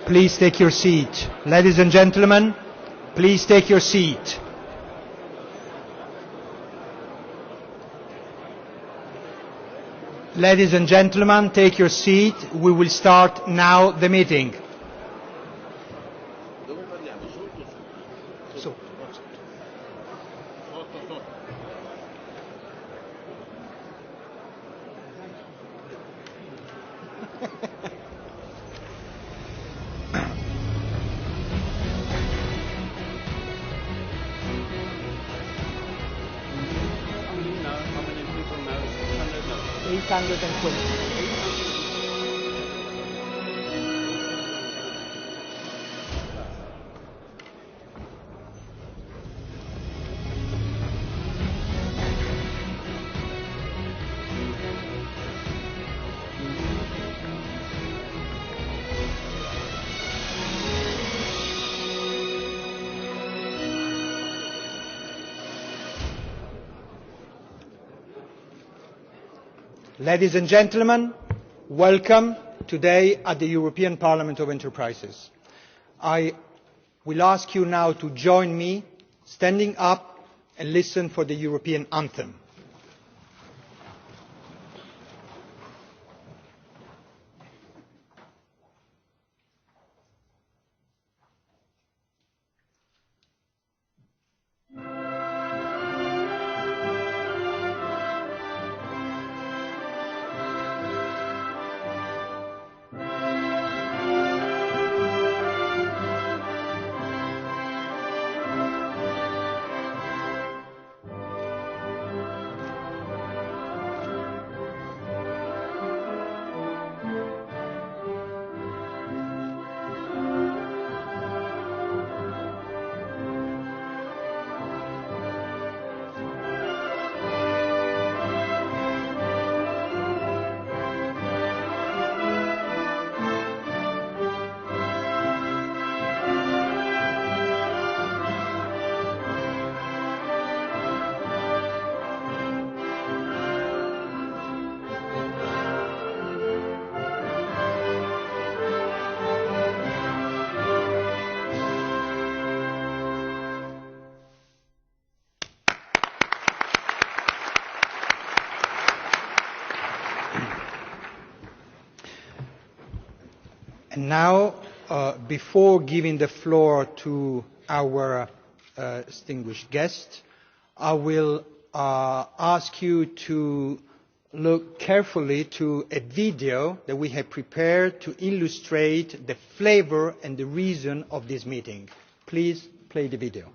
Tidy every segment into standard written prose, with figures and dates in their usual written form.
Please take your seat. Ladies and gentlemen, please take your seat. Ladies and gentlemen, take your seat. We will start now the meeting. Ladies and gentlemen, welcome today at the European Parliament of Enterprises. I will ask you now to join me, standing up and listen for the European anthem. Now, before giving the floor to our distinguished guest, I will ask you to look carefully to a video that we have prepared to illustrate the flavour and the reason of this meeting. Please play the video.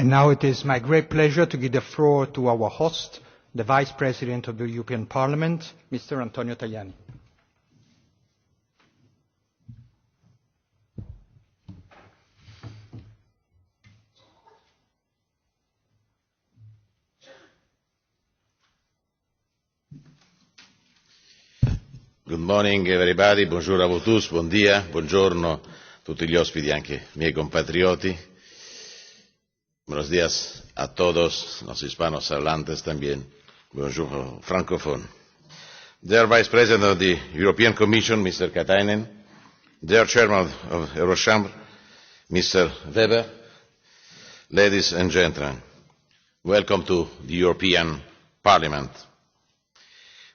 And now it is my great pleasure to give the floor to our host, the Vice President of the European Parliament, Mr. Antonio Tajani. Good morning everybody, bonjour a vous tous, bon dia, buongiorno a tutti gli ospiti, anche miei compatrioti. Buenos días a todos los hispanos hablantes también. Bonjour francophone. Dear Vice President of the European Commission, Mr. Katainen, dear Chairman of Eurochambres, Mr. Weber, ladies and gentlemen, welcome to the European Parliament.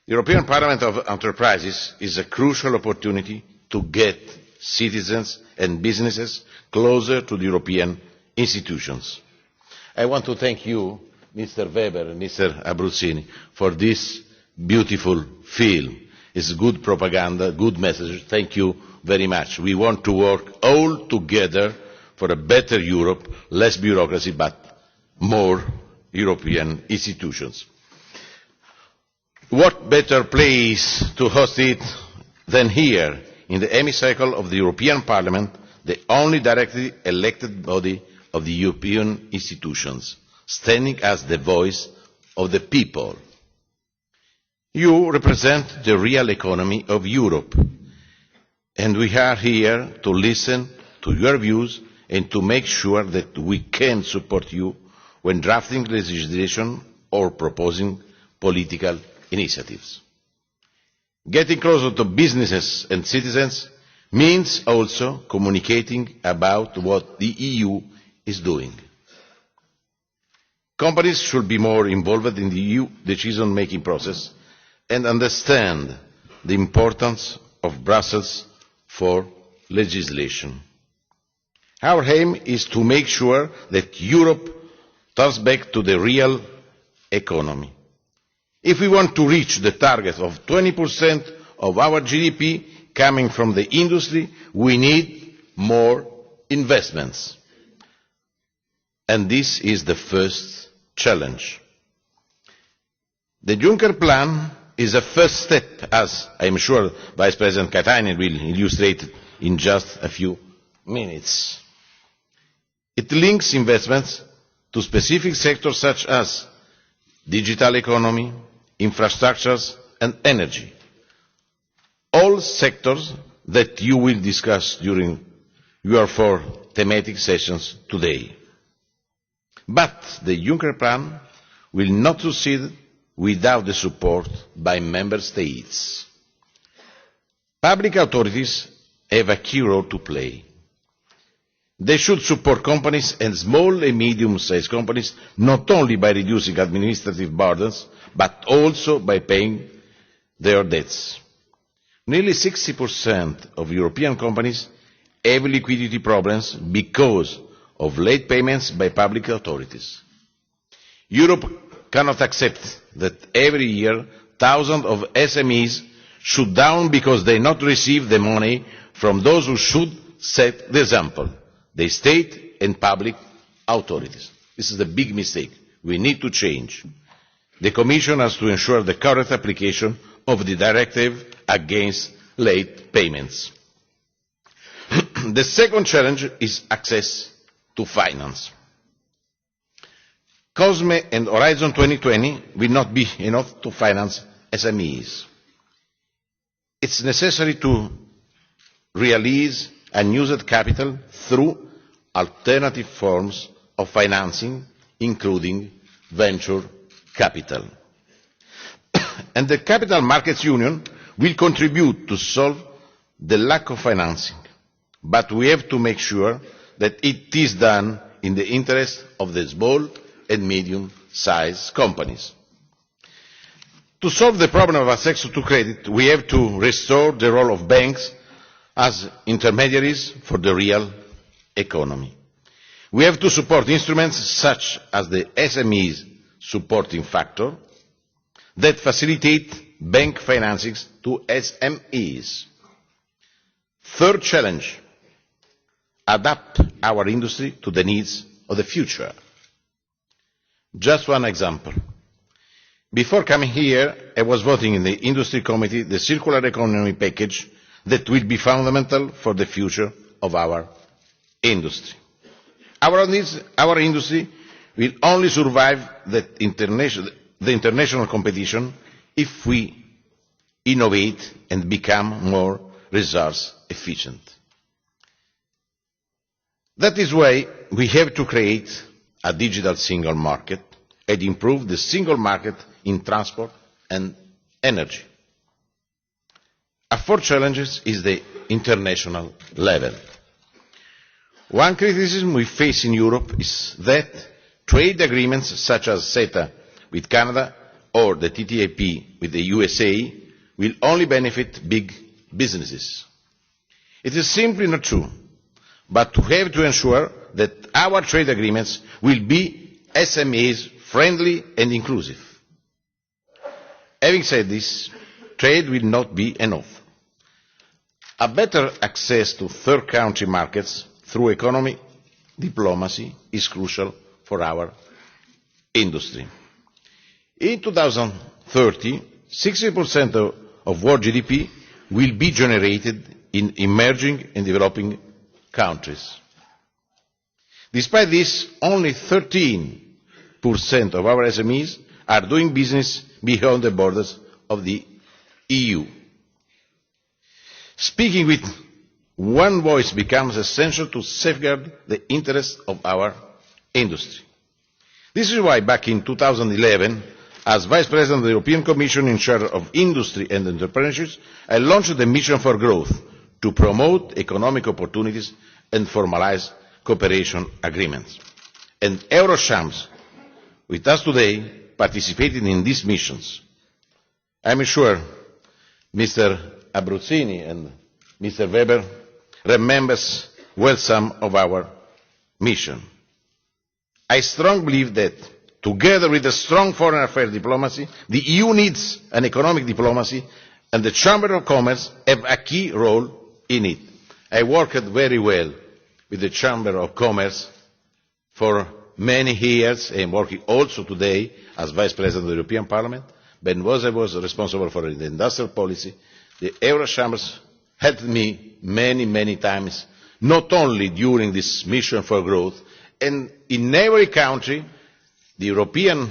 The European Parliament of Enterprises is a crucial opportunity to get citizens and businesses closer to the European institutions. I want to thank you, Mr. Weber and Mr. Abruzzini, for this beautiful film. It's good propaganda, good message. Thank you very much. We want to work all together for a better Europe, less bureaucracy, but more European institutions. What better place to host it than here, in the hemicycle of the European Parliament, the only directly elected body of the European institutions, standing as the voice of the people. You represent the real economy of Europe, and we are here to listen to your views and to make sure that we can support you when drafting legislation or proposing political initiatives. Getting closer to businesses and citizens means also communicating about what the EU is doing. Companies should be more involved in the EU decision-making process and understand the importance of Brussels for legislation. Our aim is to make sure that Europe turns back to the real economy. If we want to reach the target of 20% of our GDP coming from the industry, we need more investments. And this is the first challenge. The Juncker Plan is a first step, as I am sure Vice President Katainen will illustrate in just a few minutes. It links investments to specific sectors such as digital economy, infrastructures and energy, all sectors that you will discuss during your 4 thematic sessions today. But the Juncker Plan will not succeed without the support by Member States. Public authorities have a key role to play. They should support companies and small and medium-sized companies not only by reducing administrative burdens, but also by paying their debts. Nearly 60% of European companies have liquidity problems because of late payments by public authorities. Europe cannot accept that every year thousands of SMEs shut down because they not receive the money from those who should set the example, the state and public authorities. This is a big mistake. We need to change. The Commission has to ensure the correct application of the directive against late payments. The second challenge is access to finance. COSME and Horizon 2020 will not be enough to finance SMEs. It's necessary to release unused capital through alternative forms of financing, including venture capital. And the Capital Markets Union will contribute to solve the lack of financing, but we have to make sure that it is done in the interest of the small and medium-sized companies. To solve the problem of access to credit, we have to restore the role of banks as intermediaries for the real economy. We have to support instruments such as the SMEs supporting factor that facilitate bank financings to SMEs. Third challenge, adapt our industry to the needs of the future. Just one example. Before coming here, I was voting in the Industry Committee the circular economy package that will be fundamental for the future of our industry. Our industry will only survive the international competition if we innovate and become more resource efficient. That is why we have to create a digital single market and improve the single market in transport and energy. A fourth challenge is the international level. One criticism we face in Europe is that trade agreements such as CETA with Canada or the TTIP with the USA will only benefit big businesses. It is simply not true, but we have to ensure that our trade agreements will be SMEs friendly and inclusive. Having said this, trade will not be enough. A better access to third country markets through economic diplomacy is crucial for our industry. In 2030, 60% of world GDP will be generated in emerging and developing countries. Despite this, only 13% of our SMEs are doing business beyond the borders of the EU. Speaking with one voice becomes essential to safeguard the interests of our industry. This is why back in 2011, as Vice President of the European Commission in charge of industry and entrepreneurship, I launched the Mission for Growth to promote economic opportunities and formalise cooperation agreements. And Eurochambres, with us today, participated in these missions. I am sure Mr. Abruzzini and Mr. Weber remembers well some of our mission. I strongly believe that, together with a strong foreign affairs diplomacy, the EU needs an economic diplomacy, and the Chamber of Commerce have a key role in it. I worked very well with the Chamber of Commerce for many years, and working also today as Vice President of the European Parliament. When I was responsible for the industrial policy, the Eurochambres helped me many times, not only during this mission for growth, and in every country, the European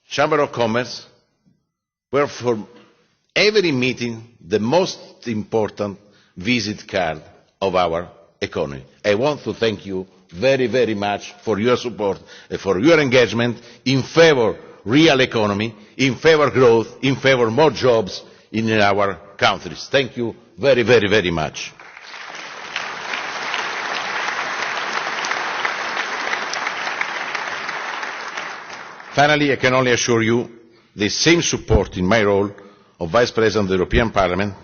Chamber of Commerce were for every meeting the most important visit card of our economy. I want to thank you very much for your support and for your engagement in favour of real economy, in favour of growth, in favour of more jobs in our countries. Thank you very much. Finally, I can only assure you the same support in my role of Vice President of the European Parliament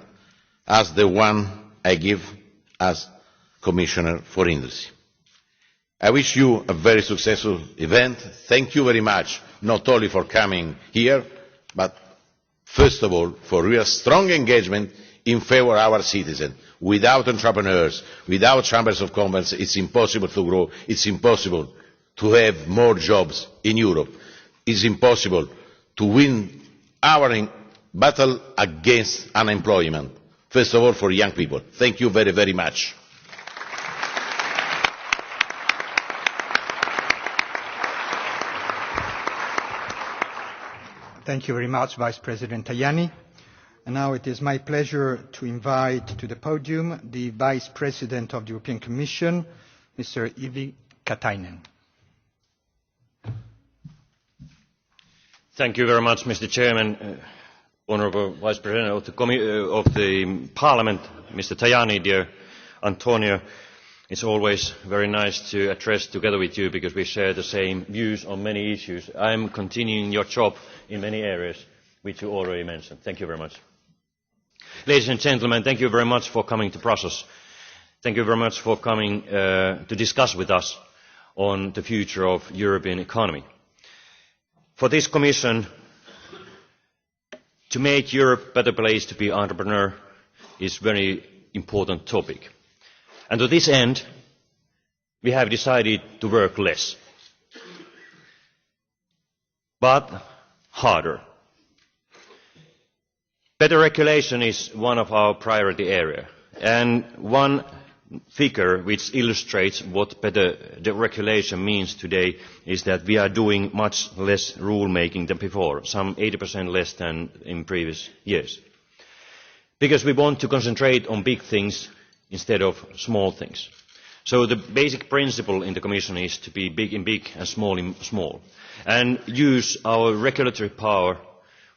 as the one I give as Commissioner for Industry. I wish you a very successful event. Thank you very much, not only for coming here, but first of all for your strong engagement in favour of our citizens. Without entrepreneurs, without chambers of commerce, it's impossible to grow, it's impossible to have more jobs in Europe. It's impossible to win our battle against unemployment, first of all for young people. Thank you very much. Thank you very much, Vice President Tajani. And now it is my pleasure to invite to the podium the Vice President of the European Commission, Mr. Jyrki Katainen. Thank you very much, Mr. Chairman, Honourable Vice President of the Parliament, Mr. Tajani, dear Antonio. It's always very nice to address together with you because we share the same views on many issues. I am continuing your job in many areas which you already mentioned. Thank you very much. Ladies and gentlemen, thank you very much for coming to Brussels. Thank you very much for coming to discuss with us on the future of European economy. For this Commission, to make Europe a better place to be an entrepreneur is a very important topic. And to this end, we have decided to work less. but harder. Better regulation is one of our priority areas, and one figure which illustrates what better regulation means today is that we are doing much less rule making than before, some 80% less than in previous years. Because we want to concentrate on big things instead of small things. So the basic principle in the Commission is to be big in big and small in small, and use our regulatory power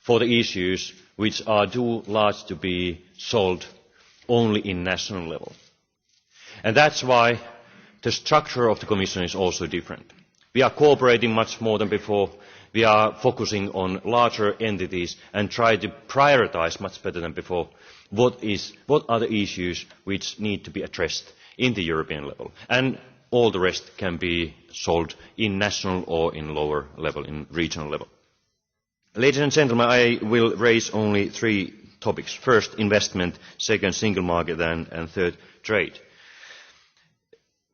for the issues which are too large to be solved only in national level. And that's why the structure of the Commission is also different. We are cooperating much more than before. We are focusing on larger entities and try to prioritise much better than before what are the issues which need to be addressed in the European level. And all the rest can be solved in national or in lower level, in regional level. Ladies and gentlemen, I will raise only 3 topics. First, investment. Second, single market. And third, trade.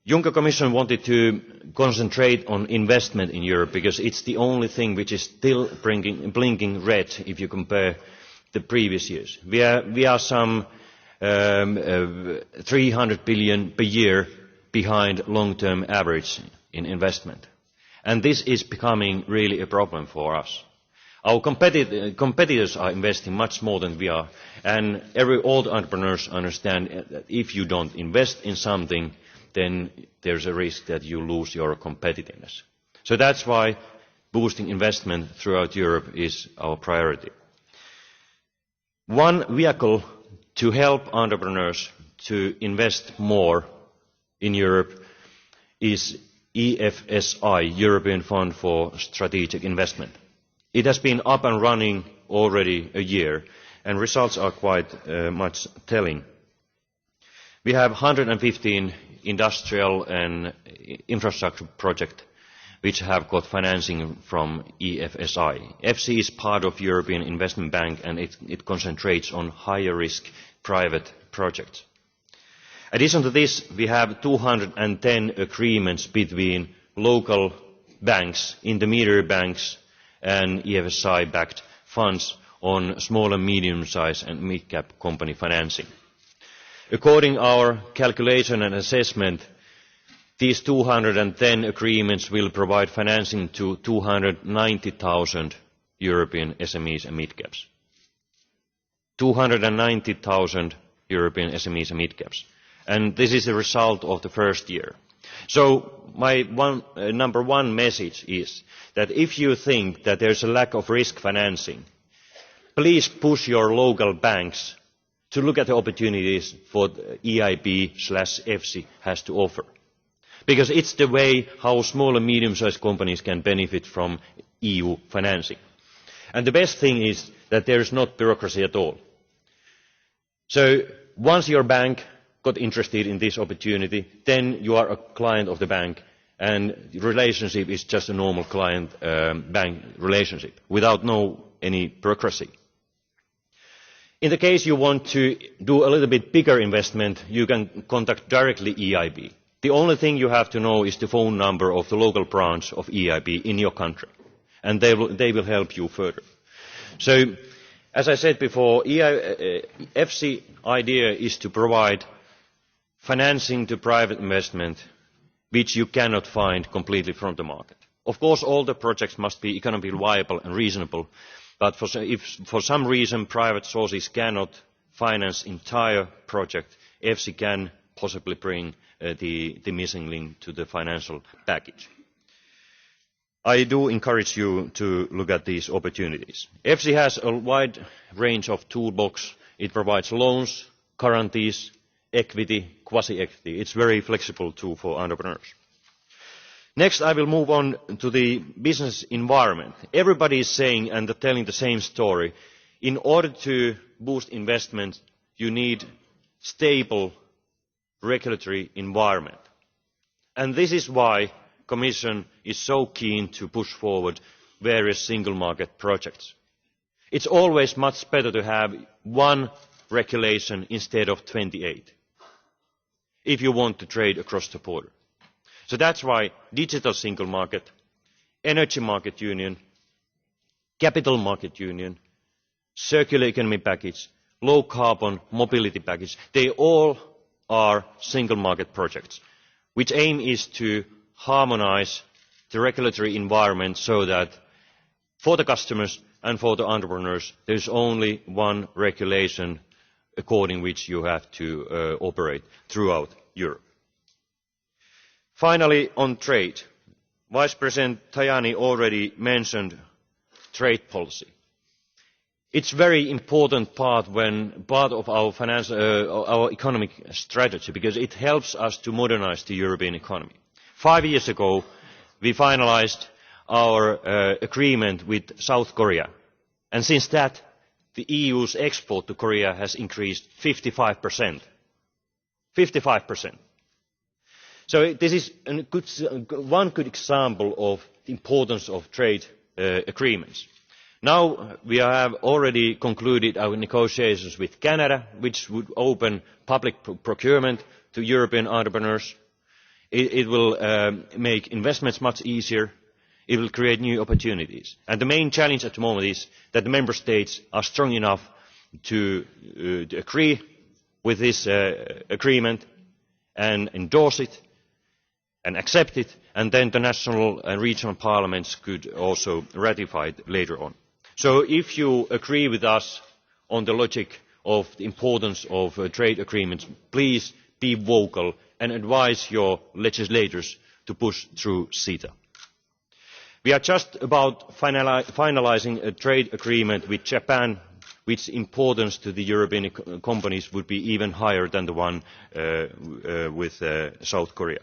Juncker Commission wanted to concentrate on investment in Europe because it's the only thing which is still blinking red if you compare the previous years. We are some 300 billion per year behind long-term average in investment. And this is becoming really a problem for us. Our competitors are investing much more than we are, and all the entrepreneurs understand that if you don't invest in something, then there's a risk that you lose your competitiveness. So that's why boosting investment throughout Europe is our priority. One vehicle to help entrepreneurs to invest more in Europe is EFSI, European Fund for Strategic Investment. It has been up and running already a year, and results are quite much telling. We have 115 industrial and infrastructure projects which have got financing from EFSI. EFSI is part of European Investment Bank, and it concentrates on higher risk private projects. In addition to this, we have 210 agreements between local banks, intermediary banks and EFSI-backed funds on small and medium-sized and mid-cap company financing. According to our calculation and assessment, these 210 agreements will provide financing to 290,000 European SMEs and mid-caps. 290,000 European SMEs and mid-caps. And this is the result of the first year. So my number one message is that if you think that there's a lack of risk financing, please push your local banks to look at the opportunities for EIB/EFSI has to offer. Because it's the way how small and medium-sized companies can benefit from EU financing. And the best thing is that there is not bureaucracy at all. So once your bank got interested in this opportunity, then you are a client of the bank, and the relationship is just a normal client-bank relationship without any bureaucracy. In the case you want to do a little bit bigger investment, you can contact directly EIB. The only thing you have to know is the phone number of the local branch of EIB in your country, and they will help you further. So, as I said before, EFSI idea is to provide financing to private investment which you cannot find completely from the market. Of course, all the projects must be economically viable and reasonable, but if for some reason private sources cannot finance entire project, EFSI can possibly bring the missing link to the financial package. I do encourage you to look at these opportunities. EFSI has a wide range of toolbox. It provides loans, guarantees, equity, quasi-equity. It's a very flexible tool for entrepreneurs. Next, I will move on to the business environment. Everybody is saying and telling the same story. In order to boost investment, you need stable regulatory environment. And this is why the Commission is so keen to push forward various single market projects. It's always much better to have one regulation instead of 28 if you want to trade across the border. So that's why digital single market, energy market union, capital market union, circular economy package, low carbon mobility package, they all are single market projects, which aim is to harmonise the regulatory environment so that for the customers and for the entrepreneurs there is only one regulation according which you have to operate throughout Europe. Finally, on trade, Vice President Tajani already mentioned trade policy. It's a very important part of our economic strategy because it helps us to modernise the European economy. 5 years ago, we finalised our agreement with South Korea, and since that, the EU's export to Korea has increased 55%. 55%. So this is one good example of the importance of trade agreements. Now we have already concluded our negotiations with Canada, which would open public procurement to European entrepreneurs. It will make investments much easier. It will create new opportunities. And the main challenge at the moment is that the member states are strong enough to agree with this agreement and endorse it and accept it, and then the national and regional parliaments could also ratify it later on. So if you agree with us on the logic of the importance of trade agreements, please be vocal and advise your legislators to push through CETA. We are just about finalising a trade agreement with Japan, which importance to the European companies would be even higher than the one with South Korea.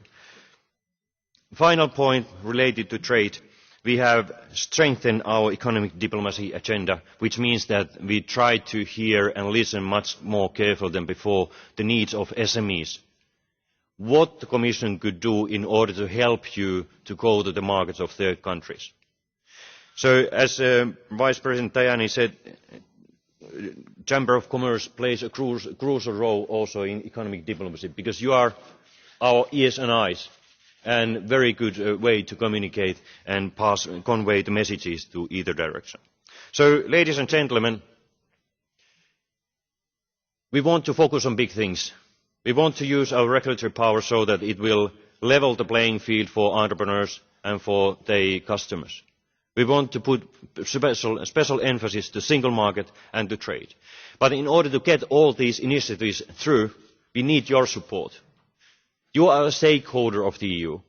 Final point related to trade. We have strengthened our economic diplomacy agenda, which means that we try to hear and listen much more carefully than before the needs of SMEs. What the Commission could do in order to help you to go to the markets of third countries. So, as Vice President Tajani said, Chamber of Commerce plays a crucial role also in economic diplomacy, because you are our ears and eyes, and very good way to communicate and convey the messages to either direction. So, ladies and gentlemen, we want to focus on big things. We want to use our regulatory power so that it will level the playing field for entrepreneurs and for their customers. We want to put special emphasis to single market and to trade. But in order to get all these initiatives through, we need your support. You are a stakeholder of the EU,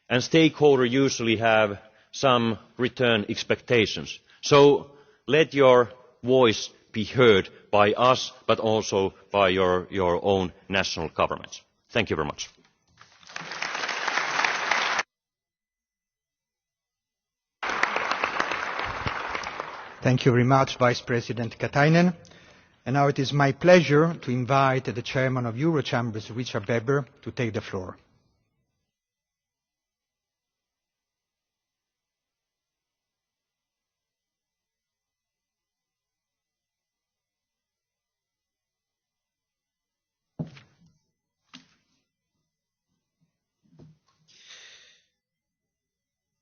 and stakeholders usually have some return expectations. So let your voice be heard by us, but also by your own national governments. Thank you very much. Thank you very much, Vice President Katainen. And now it is my pleasure to invite the Chairman of Eurochambres, Richard Weber, to take the floor.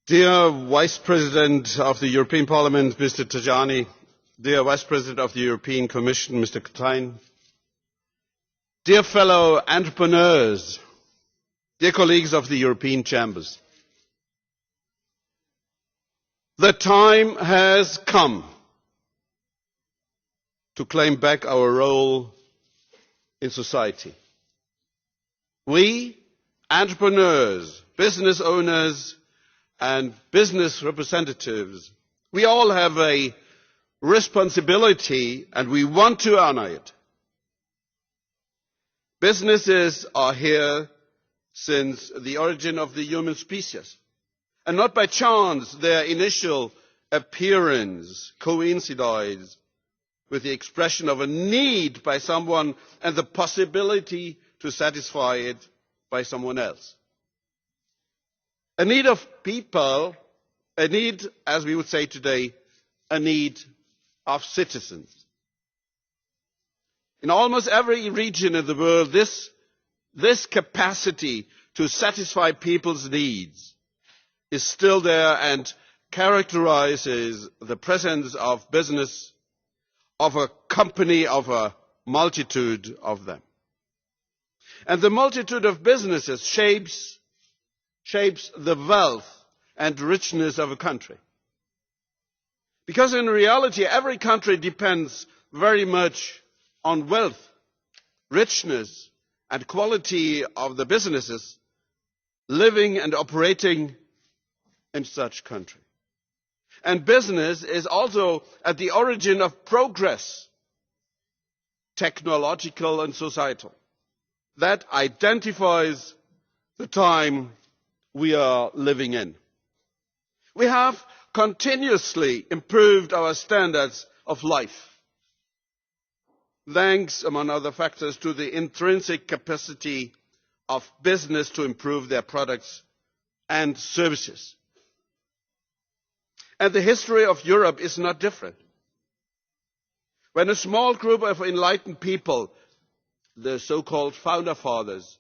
Dear Vice President of the European Parliament, Mr. Tajani, dear Vice President of the European Commission, Mr. Katainen, dear fellow entrepreneurs, dear colleagues of the European Chambers, the time has come to claim back our role in society. We, entrepreneurs, business owners, and business representatives, we all have a responsibility, and we want to honour it. Businesses are here since the origin of the human species, and not by chance their initial appearance coincides with the expression of a need by someone and the possibility to satisfy it by someone else. A need of people, a need, as we would say today, a need of citizens. In almost every region in the world, this capacity to satisfy people's needs is still there and characterizes the presence of business, of a company, of a multitude of them. And the multitude of businesses shapes the wealth and richness of a country. Because in reality, every country depends very much on wealth, richness, and quality of the businesses living and operating in such country. And business is also at the origin of progress, technological and societal. That identifies the time we are living in. We have continuously improved our standards of life, thanks, among other factors, to the intrinsic capacity of business to improve their products and services. And the history of Europe is not different. When a small group of enlightened people, the so-called founder fathers,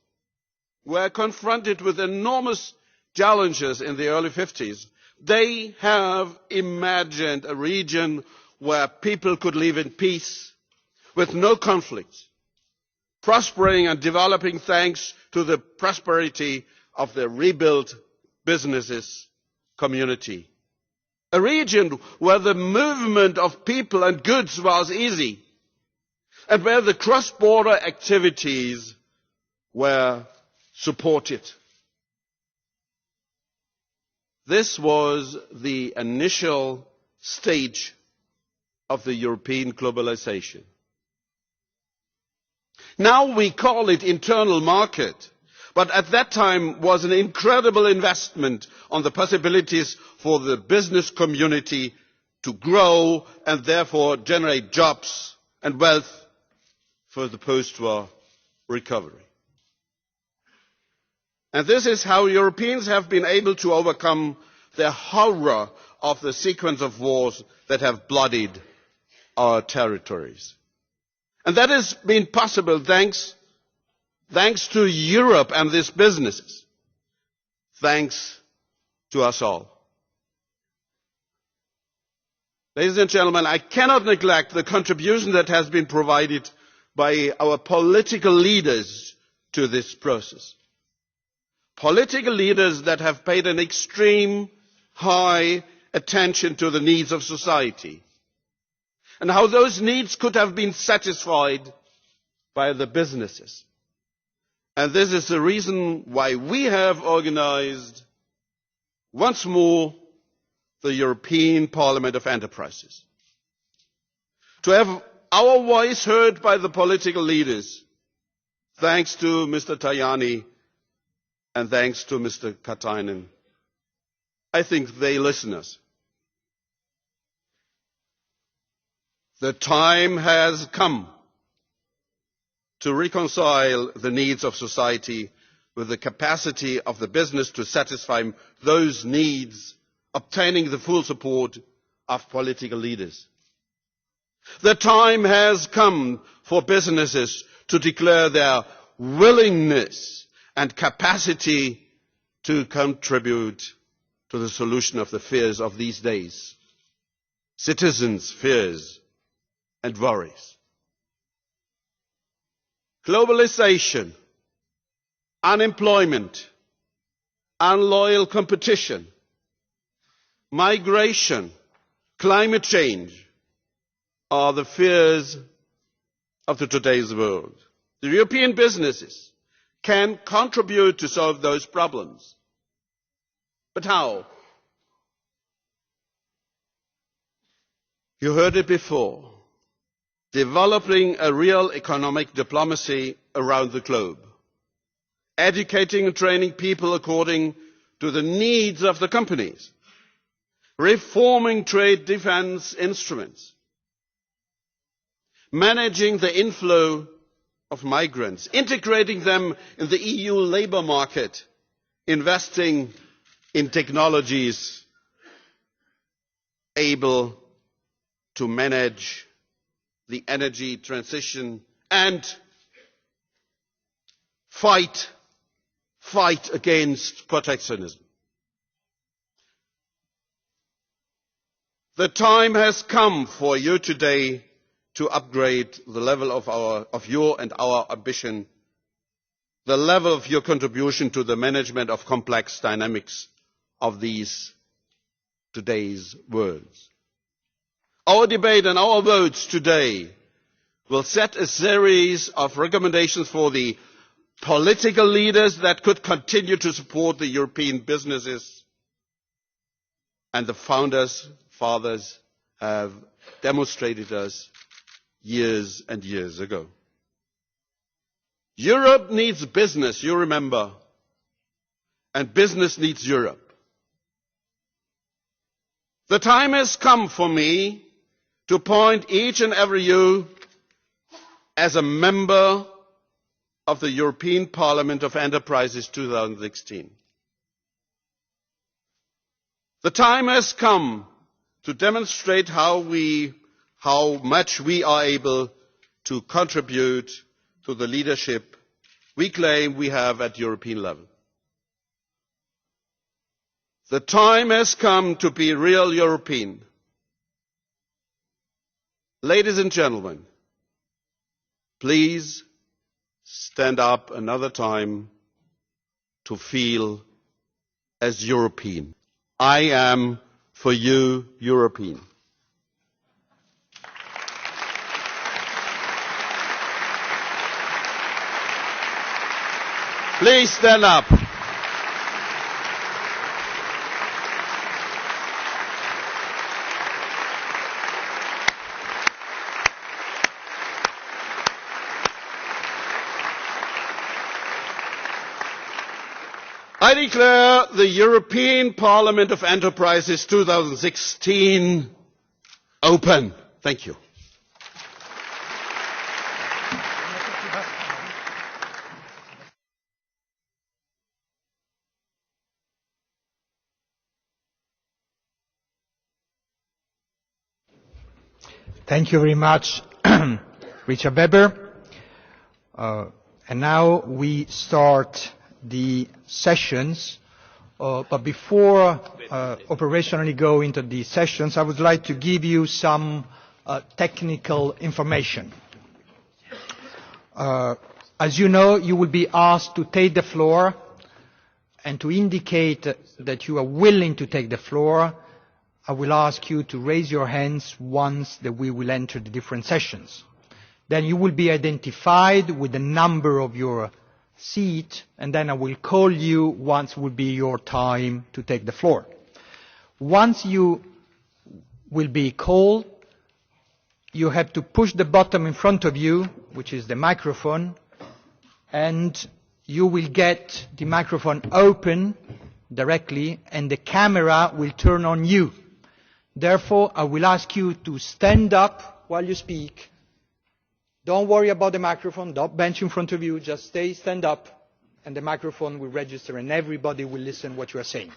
were confronted with enormous challenges in the early 50s, they have imagined a region where people could live in peace, with no conflicts, prospering and developing thanks to the prosperity of the rebuilt businesses community. A region where the movement of people and goods was easy, and where the cross-border activities were supported. This was the initial stage of the European globalization. Now we call it internal market, but at that time was an incredible investment on the possibilities for the business community to grow and therefore generate jobs and wealth for the post-war recovery. And this is how Europeans have been able to overcome the horror of the sequence of wars that have bloodied our territories. And that has been possible thanks to Europe and its businesses. Thanks to us all. Ladies and gentlemen, I cannot neglect the contribution that has been provided by our political leaders to this process. Political leaders that have paid an extreme high attention to the needs of society and how those needs could have been satisfied by the businesses. And this is the reason why we have organized once more the European Parliament of Enterprises. To have our voice heard by the political leaders, thanks to Mr. Tajani and thanks to Mr. Katainen. I think they listen us. The time has come to reconcile the needs of society with the capacity of the business to satisfy those needs, obtaining the full support of political leaders. The time has come for businesses to declare their willingness and capacity to contribute to the solution of the fears of these days. Citizens' fears and worries. Globalization, unemployment, unloyal competition, migration, climate change are the fears of today's world. The European businesses can contribute to solve those problems. But how? You heard it before. Developing a real economic diplomacy around the globe. Educating and training people according to the needs of the companies. Reforming trade defense instruments. Managing the inflow of migrants. Integrating them in the EU labour market. Investing in technologies able to manage the energy transition and fight against protectionism. The time has come for you today to upgrade the level of your and our ambition, the level of your contribution to the management of complex dynamics of these today's worlds. Our debate and our votes today will set a series of recommendations for the political leaders that could continue to support the European businesses and the fathers have demonstrated us years and years ago. Europe needs business, you remember, and business needs Europe. The time has come for me to appoint each and every you as a member of the European Parliament of Enterprises 2016. The time has come to demonstrate how much we are able to contribute to the leadership we claim we have at European level. The time has come to be real European. Ladies and gentlemen, please stand up another time to feel as European. I am, for you, European. Please stand up. I declare the European Parliament of Enterprises 2016 open. Thank you. Thank you very much, Richard Weber. And now we start the sessions. But before operationally go into the sessions, I would like to give you some technical information. As you know, you will be asked to take the floor, and to indicate that you are willing to take the floor, I will ask you to raise your hands once that we will enter the different sessions. Then you will be identified with the number of your seat, and then I will call you once will be your time to take the floor. Once you will be called, you have to push the button in front of you, which is the microphone, and you will get the microphone open directly, and the camera will turn on you. Therefore, I will ask you to stand up while you speak. Don't worry about the microphone, don't bench in front of you, just stand up, and the microphone will register and everybody will listen what you are saying.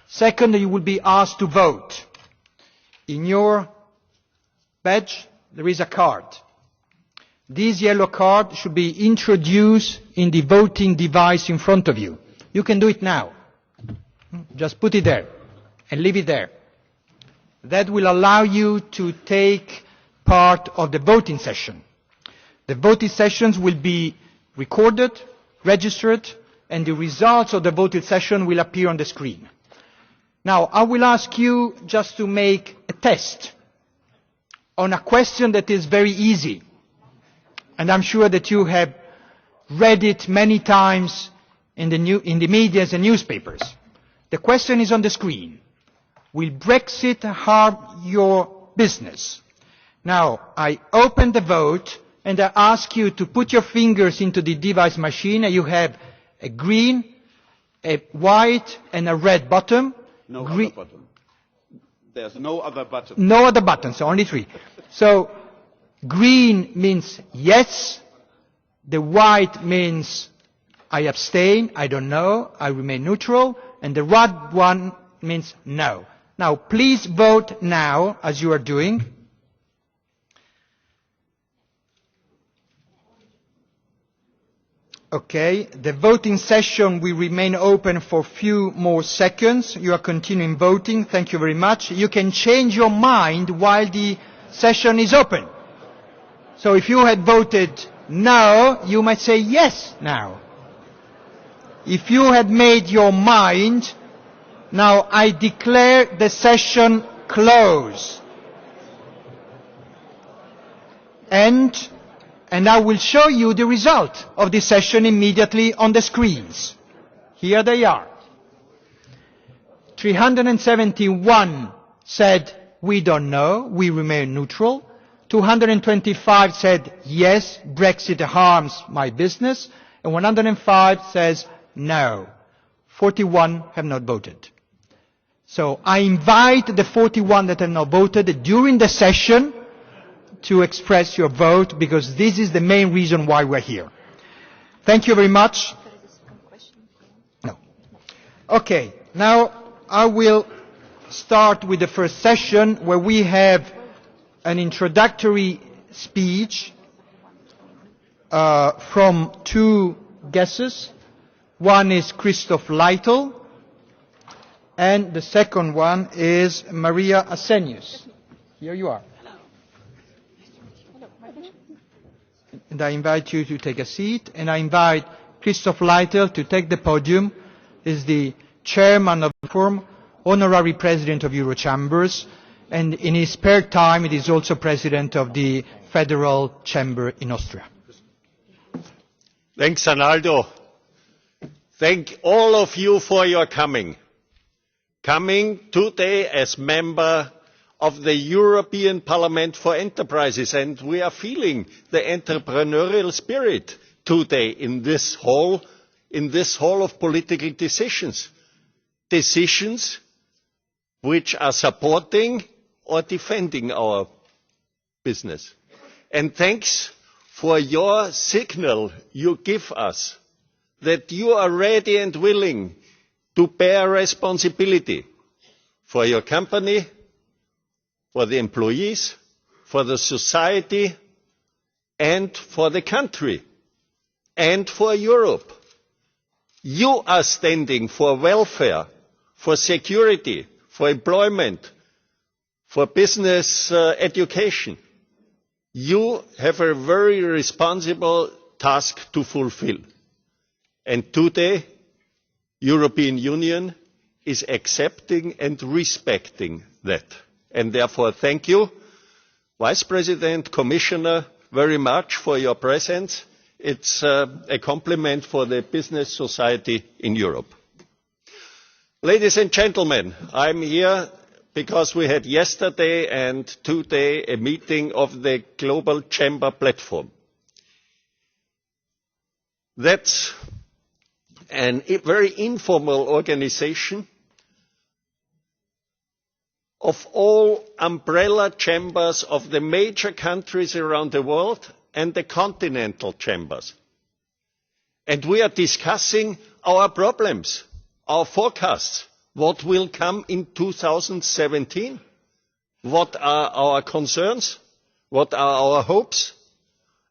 Second, you will be asked to vote. In your badge, there is a card. This yellow card should be introduced in the voting device in front of you. You can do it now. Just put it there and leave it there. That will allow you to take part of the voting session. The voting sessions will be recorded, registered, and the results of the voting session will appear on the screen. Now, I will ask you just to make a test on a question that is very easy. And I'm sure that you have read it many times in the media and newspapers. The question is on the screen. Will Brexit harm your business? Now, I open the vote and I ask you to put your fingers into the device machine, and you have a green, a white and a red button. No other button. There's no other button. No other button, so only three. So green means yes, the white means I abstain, I don't know, I remain neutral, and the red one means no. Now, please vote now, as you are doing. Okay, the voting session will remain open for a few more seconds. You are continuing voting. Thank you very much. You can change your mind while the session is open. So if you had voted no, you might say yes now. If you had made your mind, now I declare the session closed. And I will show you the result of this session immediately on the screens. Here they are. 371 said, we don't know, we remain neutral. 225 said, yes, Brexit harms my business. And 105 says, no. 41 have not voted. So I invite the 41 that have not voted during the session to express your vote, because this is the main reason why we're here. Thank you very much. No. Okay, now I will start with the first session, where we have an introductory speech from two guests. One is Christoph Leitl, and the second one is Maria Åsenius. Here you are. And I invite you to take a seat, and I invite Christoph Leitl to take the podium. He is the chairman of the forum, honorary president of Eurochambres, and in his spare time he is also president of the Federal Chamber in Austria. Thanks, Arnaldo. Thank all of you for your coming. Coming today as member of the European Parliament for Enterprises, and we are feeling the entrepreneurial spirit today in this hall of political decisions. Decisions which are supporting or defending our business. And thanks for your signal you give us that you are ready and willing to bear responsibility for your company, for the employees, for the society, and for the country, and for Europe. You are standing for welfare, for security, for employment, for business education. You have a very responsible task to fulfill. And today, European Union is accepting and respecting that. And therefore, thank you, Vice President, Commissioner, very much for your presence. It's a compliment for the business society in Europe. Ladies and gentlemen, I'm here because we had yesterday and today a meeting of the Global Chamber Platform. That's a very informal organization of all umbrella chambers of the major countries around the world and the continental chambers. And we are discussing our problems, our forecasts, what will come in 2017, what are our concerns, what are our hopes,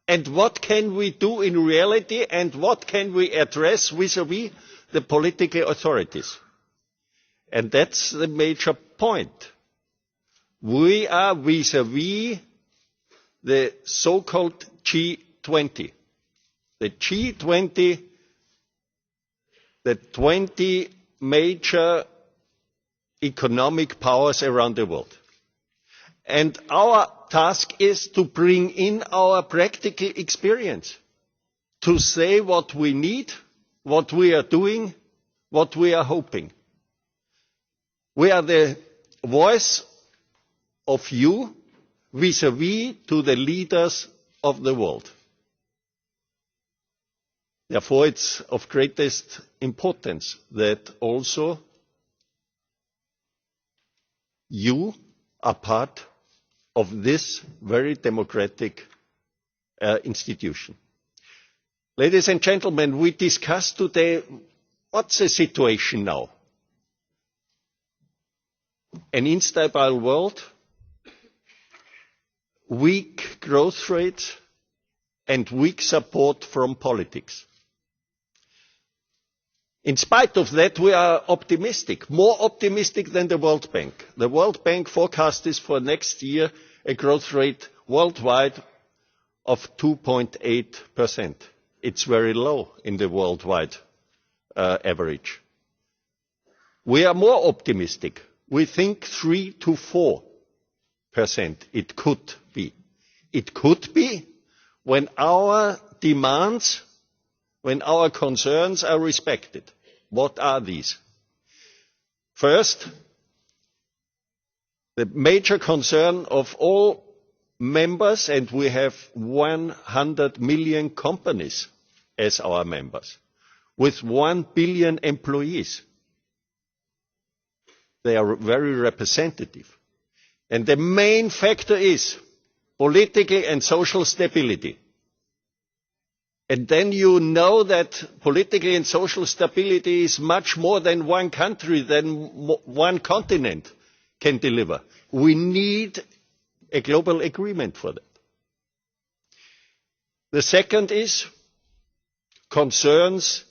and what can we do in reality, and what can we address vis-à-vis the political authorities. And that's the major point. We are vis-à-vis the so-called G20. The G20, the 20 major economic powers around the world. And our task is to bring in our practical experience, to say what we need, what we are doing, what we are hoping. We are the voice of you vis-à-vis to the leaders of the world. Therefore, it's of greatest importance that also you are part of this very democratic institution. Ladies and gentlemen, we discussed today what's the situation now. An instable world, weak growth rates, and weak support from politics. In spite of that, we are optimistic, more optimistic than the World Bank. The World Bank forecast is for next year a growth rate worldwide of 2.8%. It's very low in the worldwide average. We are more optimistic. We think 3 to 4% it could be. It could be when our demands, when our concerns are respected. What are these? First, the major concern of all members, and we have 100 million companies as our members, with 1 billion employees. They are very representative. And the main factor is political and social stability. And then you know that political and social stability is much more than one country, than one continent can deliver. We need a global agreement for that. The second is concerns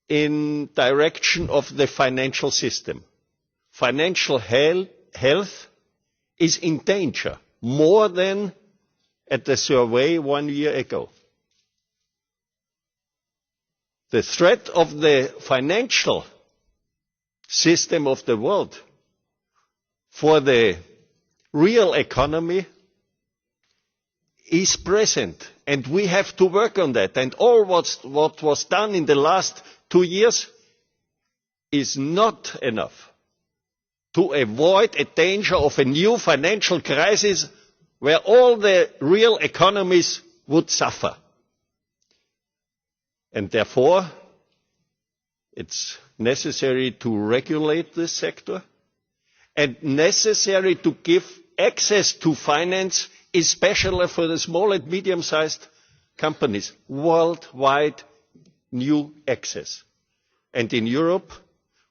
in direction of the financial system. Financial health is in danger, more than at the survey 1 year ago. The threat of the financial system of the world for the real economy is present, and we have to work on that. And all what was done in the last 2 years is not enough to avoid a danger of a new financial crisis where all the real economies would suffer. And therefore, it's necessary to regulate this sector and necessary to give access to finance, especially for the small and medium-sized companies, worldwide new access. And in Europe,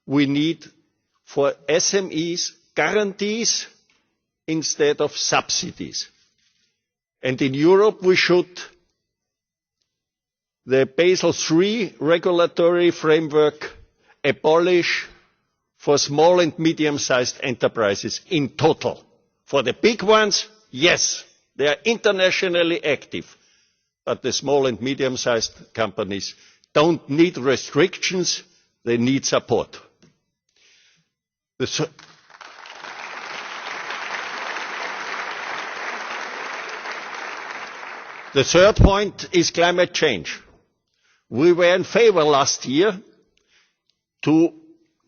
we need for SMEs guarantees instead of subsidies. And in Europe, we should the Basel III regulatory framework abolish for small and medium-sized enterprises in total. For the big ones, yes, they are internationally active. But the small and medium-sized companies don't need restrictions, they need support. The third point is climate change. We were in favor last year to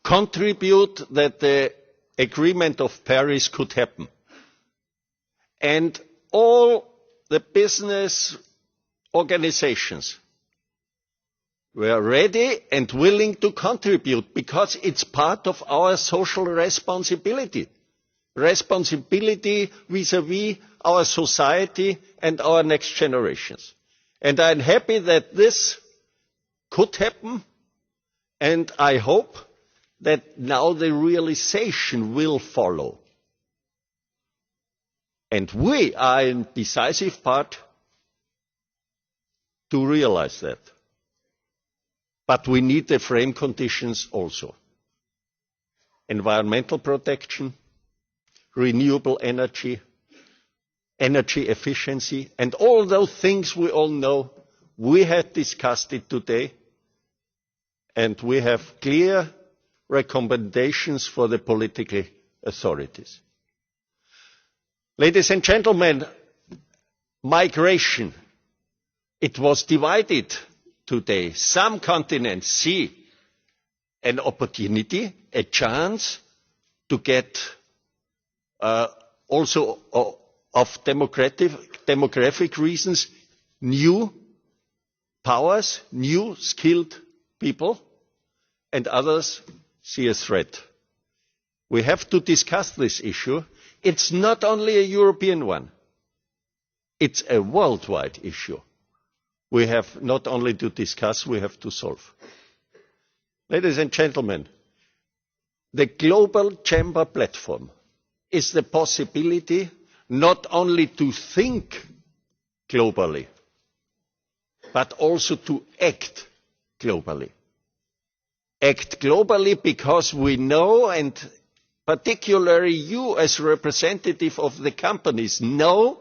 contribute that the agreement of Paris could happen. And all the business organizations were ready and willing to contribute because it's part of our social responsibility. Responsibility vis-à-vis our society and our next generations. And I'm happy that this could happen, and I hope that now the realization will follow. And we are a decisive part to realize that. But we need the frame conditions also. Environmental protection, renewable energy, energy efficiency, and all those things we all know. We have discussed it today, and we have clear recommendations for the political authorities. Ladies and gentlemen, migration, it was divided today. Some continents see an opportunity, a chance to get also of demographic reasons new powers, new skilled people, and others see a threat. We have to discuss this issue. It's not only a European one. It's a worldwide issue. We have not only to discuss, we have to solve. Ladies and gentlemen, the Global Chamber Platform is the possibility not only to think globally, but also to act globally. Act globally because we know, and particularly you as representative of the companies know,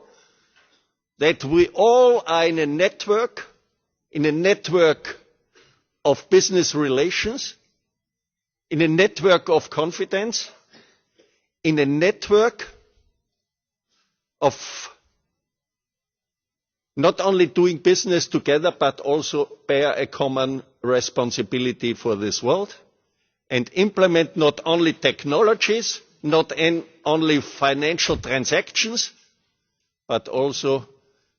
that we all are in a network of business relations, in a network of confidence, in a network of not only doing business together, but also bear a common responsibility for this world and implement not only technologies, not only financial transactions, but also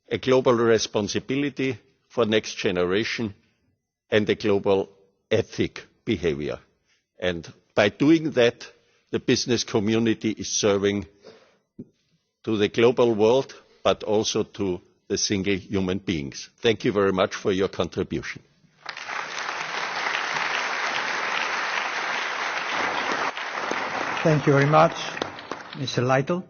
a global responsibility for next generation and a global ethic behavior. And by doing that, the business community is serving to the global world, but also to the single human beings. Thank you very much for your contribution. Thank you very much, Mr. Leitl.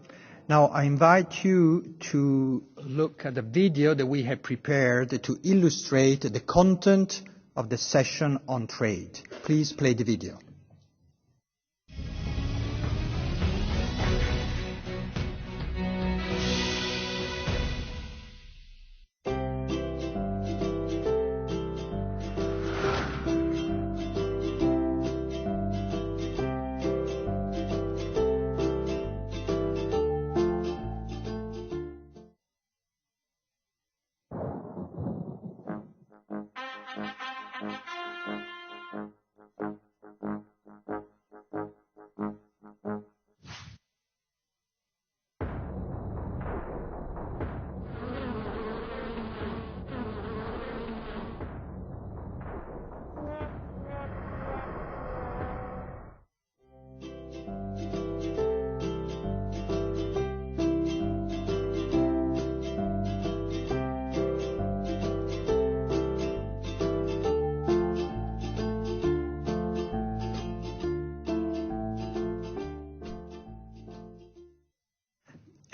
Now I invite you to look at the video that we have prepared to illustrate the content of the session on trade. Please play the video.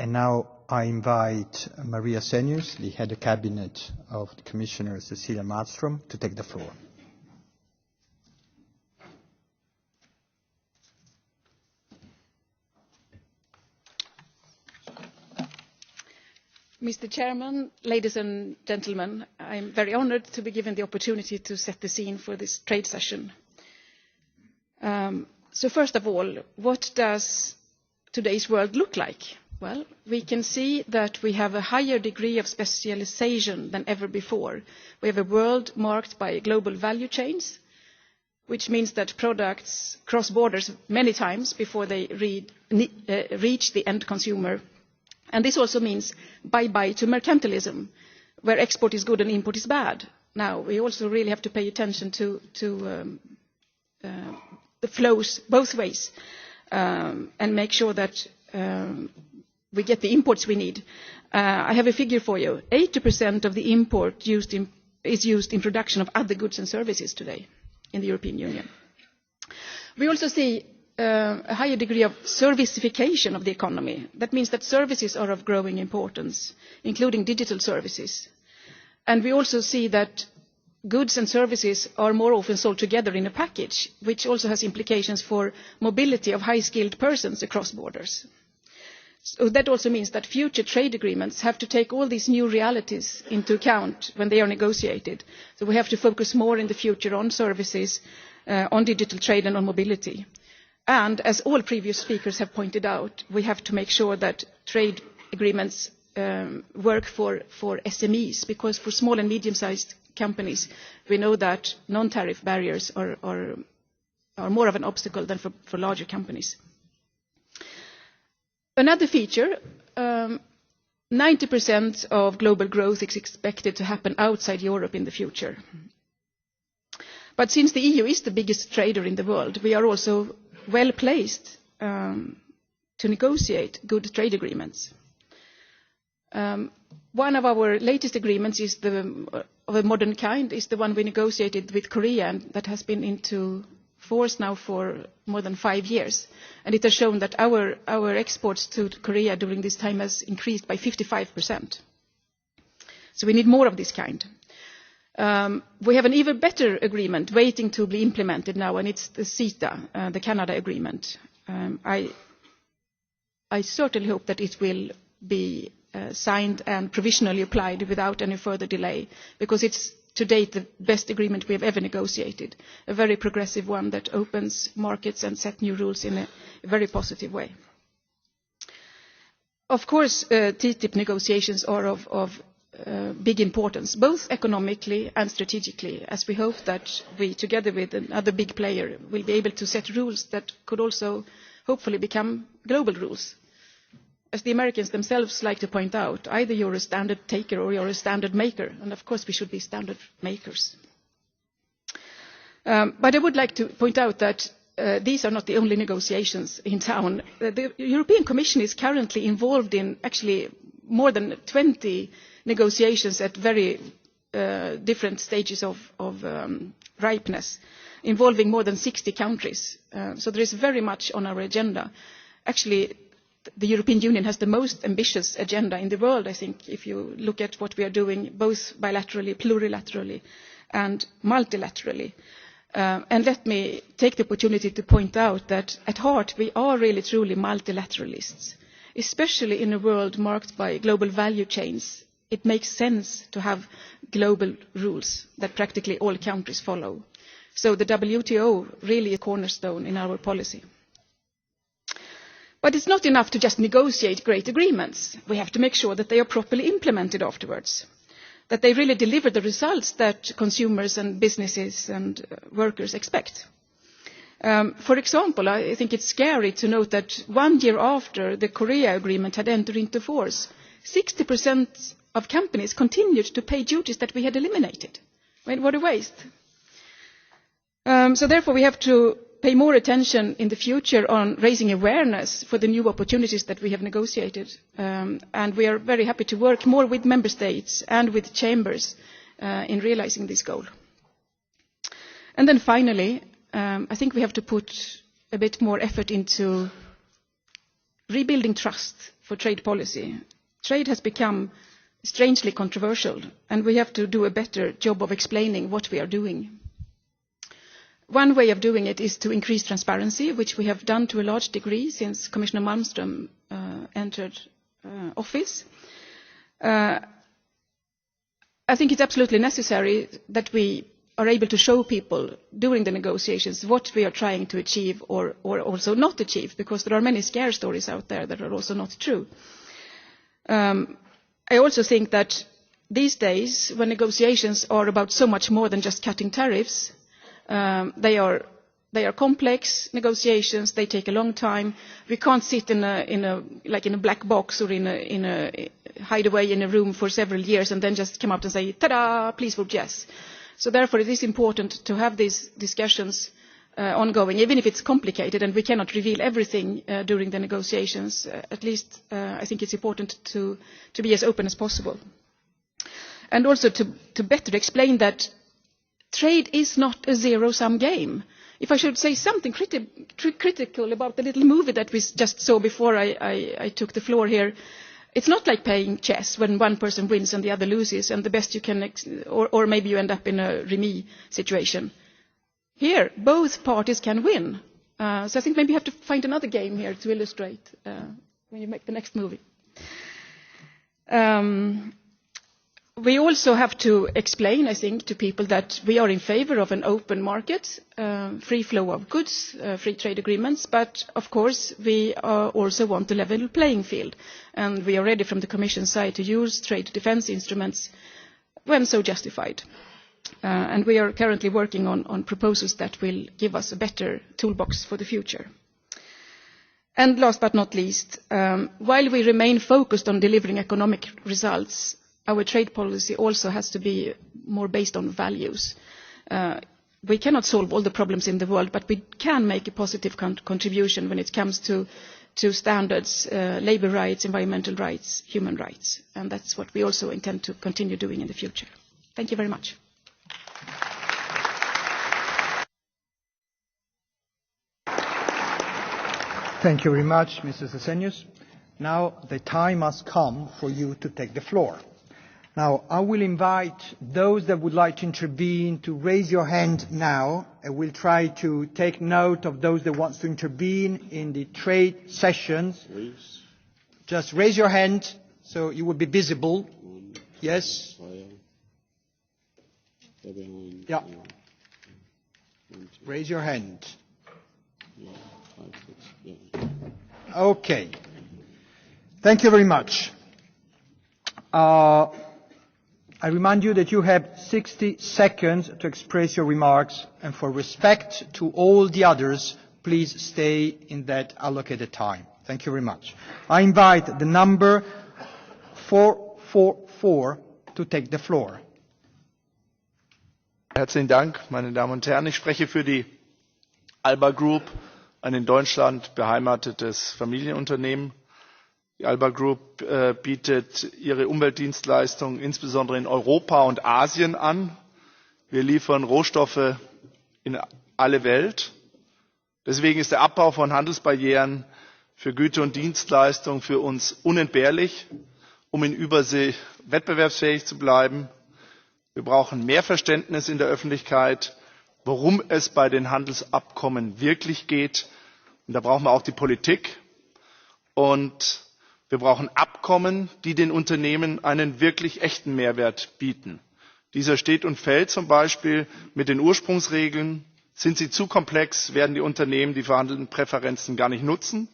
And now I invite Maria Åsenius, the head of cabinet of the Commissioner Cecilia Malmström, to take the floor. Mr. Chairman, ladies and gentlemen, I am very honoured to be given the opportunity to set the scene for this trade session. So first of all, what does today's world look like? Well, we can see that we have a higher degree of specialisation than ever before. We have a world marked by global value chains, which means that products cross borders many times before they reach the end consumer. And this also means bye-bye to mercantilism, where export is good and import is bad. Now, we also really have to pay attention to the flows both ways and make sure that we get the imports we need. I have a figure for you. 80% of the import is used in production of other goods and services today in the European Union. We also see a higher degree of servicification of the economy. That means that services are of growing importance, including digital services. And we also see that goods and services are more often sold together in a package, which also has implications for mobility of high-skilled persons across borders. So that also means that future trade agreements have to take all these new realities into account when they are negotiated. So we have to focus more in the future on services, on digital trade and on mobility. And as all previous speakers have pointed out, we have to make sure that trade agreements work for SMEs, because for small and medium-sized companies, we know that non-tariff barriers are more of an obstacle than for larger companies. Another feature, 90% of global growth is expected to happen outside Europe in the future. But since the EU is the biggest trader in the world, we are also well placed to negotiate good trade agreements. One of our latest agreements is of a modern kind, is the one we negotiated with Korea, and that has been into force now for more than 5 years. And it has shown that our exports to Korea during this time has increased by 55%. So we need more of this kind. We have an even better agreement waiting to be implemented now, and it's the CETA, the Canada agreement. I certainly hope that it will be signed and provisionally applied without any further delay, because it's to date the best agreement we have ever negotiated, a very progressive one that opens markets and sets new rules in a very positive way. Of course, TTIP negotiations are of big importance, both economically and strategically, as we hope that we, together with another big player, will be able to set rules that could also hopefully become global rules. As the Americans themselves like to point out, either you're a standard taker or you're a standard maker, and of course we should be standard makers. But I would like to point out that these are not the only negotiations in town. The European Commission is currently involved in actually more than 20 negotiations at very different stages of ripeness, involving more than 60 countries. So there is very much on our agenda. Actually, the European Union has the most ambitious agenda in the world, I think, if you look at what we are doing, both bilaterally, plurilaterally, and multilaterally. And let me take the opportunity to point out that at heart we are really truly multilateralists, especially in a world marked by global value chains. It makes sense to have global rules that practically all countries follow. So the WTO really is a cornerstone in our policy. But it's not enough to just negotiate great agreements. We have to make sure that they are properly implemented afterwards, that they really deliver the results that consumers and businesses and workers expect. For example, I think it's scary to note that 1 year after the Korea agreement had entered into force, 60% of companies continued to pay duties that we had eliminated. I mean, what a waste. So therefore we have to pay more attention in the future on raising awareness for the new opportunities that we have negotiated. And we are very happy to work more with member states and with chambers in realizing this goal. And then finally, I think we have to put a bit more effort into rebuilding trust for trade policy. Trade has become strangely controversial, and we have to do a better job of explaining what we are doing. One way of doing it is to increase transparency, which we have done to a large degree since Commissioner Malmström entered office. I think it's absolutely necessary that we are able to show people during the negotiations what we are trying to achieve or also not achieve, because there are many scare stories out there that are also not true. I also think that these days, when negotiations are about so much more than just cutting tariffs, they are complex negotiations. They take a long time. We can't sit in a black box or in a hideaway in a room for several years and then just come out and say, "Ta-da! Please vote yes." So therefore, it is important to have these discussions ongoing, even if it's complicated and we cannot reveal everything during the negotiations. At least I think it's important to be as open as possible, and also to better explain that trade is not a zero-sum game. If I should say something critical about the little movie that we just saw before I took the floor here, it's not like playing chess when one person wins and the other loses, and the best you can, or maybe you end up in a remis situation. Here, both parties can win. So I think maybe you have to find another game here to illustrate when you make the next movie. We also have to explain, I think, to people that we are in favour of an open market, free flow of goods, free trade agreements, but of course we also want a level playing field, and we are ready from the Commission side to use trade defence instruments when so justified. And we are currently working on proposals that will give us a better toolbox for the future. And last but not least, while we remain focused on delivering economic results, our trade policy also has to be more based on values. We cannot solve all the problems in the world, but we can make a positive contribution when it comes to standards, labour rights, environmental rights, human rights. And that's what we also intend to continue doing in the future. Thank you very much. Thank you very much, Mrs. Åsenius. Now the time has come for you to take the floor. Now, I will invite those that would like to intervene to raise your hand now, and we'll try to take note of those that want to intervene in the trade sessions. Just raise your hand so you will be visible. Yes? Yeah. Raise your hand. Okay. Thank you very much. I remind you that you have 60 seconds to express your remarks, and for respect to all the others, please stay in that allocated time. Thank you very much. I invite the number 444 to take the floor. Herzlichen Dank, meine Damen und Herren. Ich spreche für die Alba Group, ein in Deutschland beheimatetes Familienunternehmen. Die Alba Group bietet ihre Umweltdienstleistungen insbesondere in Europa und Asien an. Wir liefern Rohstoffe in alle Welt. Deswegen ist der Abbau von Handelsbarrieren für Güter und Dienstleistungen für uns unentbehrlich, um in Übersee wettbewerbsfähig zu bleiben. Wir brauchen mehr Verständnis in der Öffentlichkeit, worum es bei den Handelsabkommen wirklich geht. Und da brauchen wir auch die Politik. Und wir brauchen Abkommen, die den Unternehmen einen wirklich echten Mehrwert bieten. Dieser steht und fällt zum Beispiel mit den Ursprungsregeln. Sind sie zu komplex, werden die Unternehmen die verhandelten Präferenzen gar nicht nutzen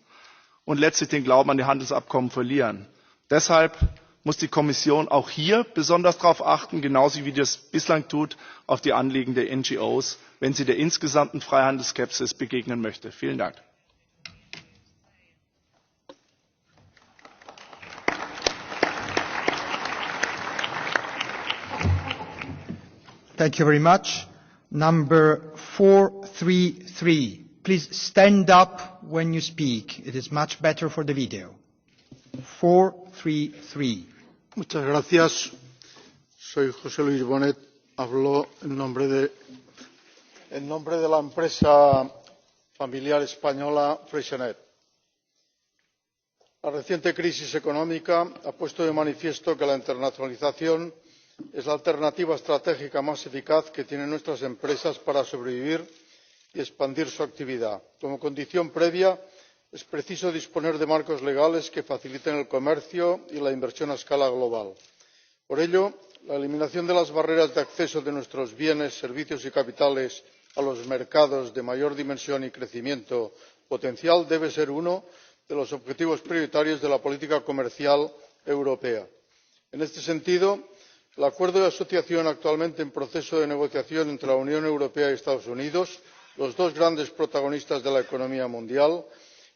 und letztlich den Glauben an die Handelsabkommen verlieren. Deshalb muss die Kommission auch hier besonders darauf achten, genauso wie das bislang tut, auf die Anliegen der NGOs, wenn sie der insgesamten Freihandelsskepsis begegnen möchte. Vielen Dank. Thank you very much. Number 433. Please stand up when you speak. It is much better for the video. 433. Muchas gracias. Soy José Luis Bonet. Hablo en nombre de la empresa familiar española Freixenet. La reciente crisis económica ha puesto de manifiesto que la internacionalización es la alternativa estratégica más eficaz que tienen nuestras empresas para sobrevivir y expandir su actividad. Como condición previa, es preciso disponer de marcos legales que faciliten el comercio y la inversión a escala global. Por ello, la eliminación de las barreras de acceso de nuestros bienes, servicios y capitales a los mercados de mayor dimensión y crecimiento potencial debe ser uno de los objetivos prioritarios de la política comercial europea. En este sentido, el acuerdo de asociación actualmente en proceso de negociación entre la Unión Europea y Estados Unidos, los dos grandes protagonistas de la economía mundial,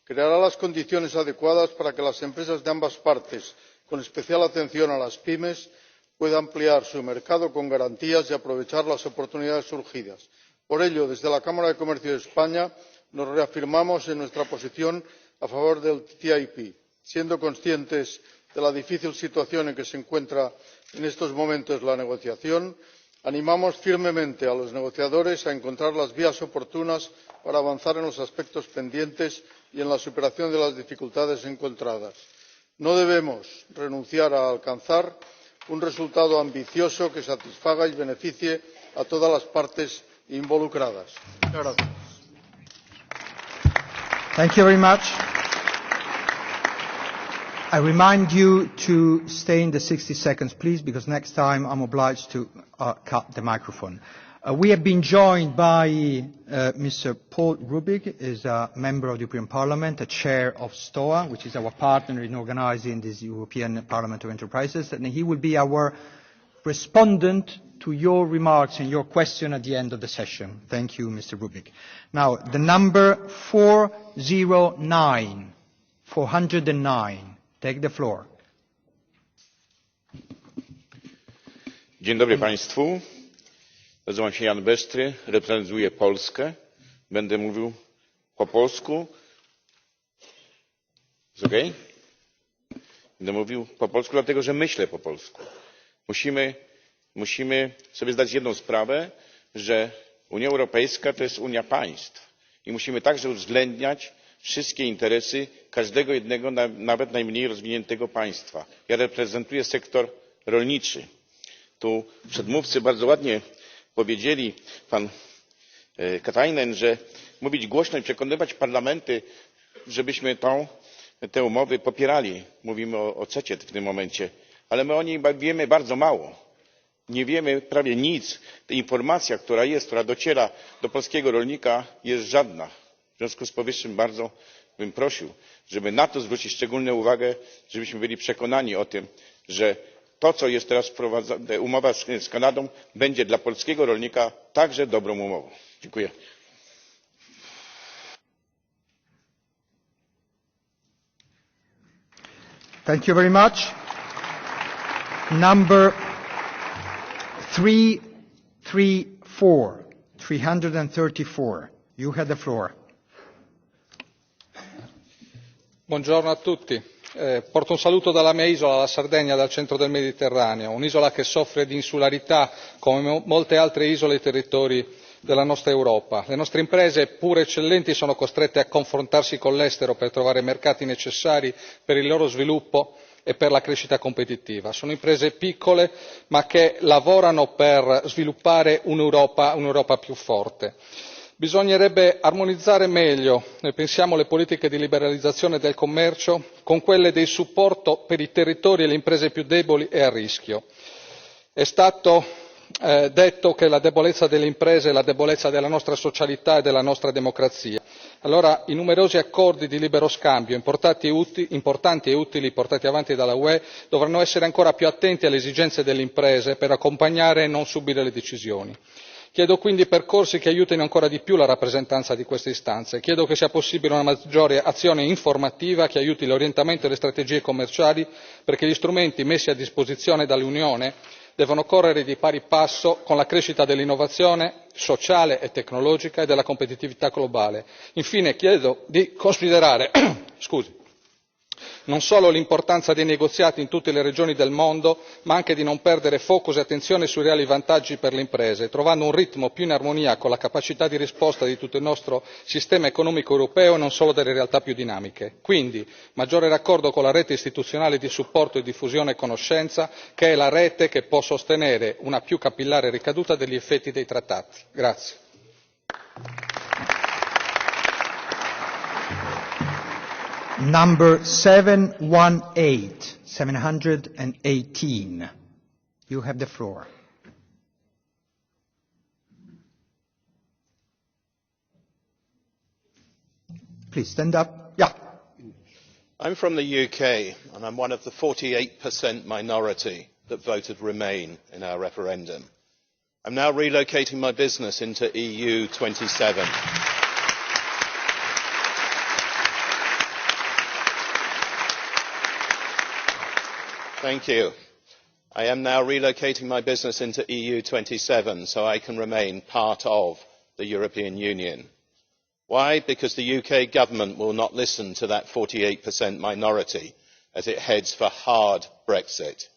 creará las condiciones adecuadas para que las empresas de ambas partes, con especial atención a las pymes, puedan ampliar su mercado con garantías y aprovechar las oportunidades surgidas. Por ello, desde la Cámara de Comercio de España nos reafirmamos en nuestra posición a favor del TTIP, siendo conscientes de la difícil situación en que se encuentra en estos momentos la negociación. Animamos firmemente a los negociadores a encontrar las vías oportunas para avanzar en los aspectos pendientes y en la superación de las dificultades encontradas. No debemos renunciar a alcanzar un resultado ambicioso que satisfaga y beneficie a todas las partes involucradas. Muchas gracias. Thank you very much. I remind you to stay in the 60 seconds, please, because next time I'm obliged to cut the microphone. We have been joined by Mr. Paul Rübig, is a member of the European Parliament, a chair of STOA, which is our partner in organizing this European Parliament of Enterprises, and he will be our respondent to your remarks and your question at the end of the session. Thank you, Mr. Rübig. Now, the number 409, 409. Take the floor. Dzień dobry Państwu. Nazywam się Jan Bestry, reprezentuję Polskę. Będę mówił po polsku. Jest okej? Będę mówił po polsku, dlatego że myślę po polsku. Musimy sobie zdać jedną sprawę, że Unia Europejska to jest Unia państw i musimy także uwzględniać wszystkie interesy każdego jednego, nawet najmniej rozwiniętego państwa. Ja reprezentuję sektor rolniczy. Tu przedmówcy bardzo ładnie powiedzieli, pan Katainen, że mówić głośno i przekonywać parlamenty, żebyśmy te umowy popierali. Mówimy o CETA w tym momencie, ale my o niej wiemy bardzo mało. Nie wiemy prawie nic. Ta informacja, która dociera do polskiego rolnika, jest żadna. W związku z powyższym bardzo bym prosił, żeby na to zwrócić szczególną uwagę, żebyśmy byli przekonani o tym, że to, co jest teraz wprowadzone, umowa z Kanadą, będzie dla polskiego rolnika także dobrą umową. Dziękuję. Thank you very much. Number 334. You have the floor. Buongiorno a tutti. Porto un saluto dalla mia isola, la Sardegna, dal centro del Mediterraneo, un'isola che soffre di insularità come molte altre isole e territori della nostra Europa. Le nostre imprese, pur eccellenti, sono costrette a confrontarsi con l'estero per trovare mercati necessari per il loro sviluppo e per la crescita competitiva. Sono imprese piccole ma che lavorano per sviluppare un'Europa più forte. Bisognerebbe armonizzare meglio, noi pensiamo, le politiche di liberalizzazione del commercio con quelle del supporto per i territori e le imprese più deboli e a rischio. È stato detto che la debolezza delle imprese è la debolezza della nostra socialità e della nostra democrazia. Allora i numerosi accordi di libero scambio importanti e utili portati avanti dalla UE dovranno essere ancora più attenti alle esigenze delle imprese per accompagnare e non subire le decisioni. Chiedo quindi percorsi che aiutino ancora di più la rappresentanza di queste istanze. Chiedo che sia possibile una maggiore azione informativa che aiuti l'orientamento e le strategie commerciali, perché gli strumenti messi a disposizione dall'Unione devono correre di pari passo con la crescita dell'innovazione sociale e tecnologica e della competitività globale. Infine chiedo di considerare non solo l'importanza dei negoziati in tutte le regioni del mondo, ma anche di non perdere focus e attenzione sui reali vantaggi per le imprese, trovando un ritmo più in armonia con la capacità di risposta di tutto il nostro sistema economico europeo e non solo delle realtà più dinamiche. Quindi maggiore raccordo con la rete istituzionale di supporto e diffusione e conoscenza, che è la rete che può sostenere una più capillare ricaduta degli effetti dei trattati. Grazie. Number 718. You have the floor. Please stand up. Yeah. I'm from the UK and I'm one of the 48% minority that voted Remain in our referendum. I'm now relocating my business into EU 27. Thank you. I am now relocating my business into EU 27 so I can remain part of the European Union. Why? Because the UK government will not listen to that 48% minority as it heads for hard Brexit.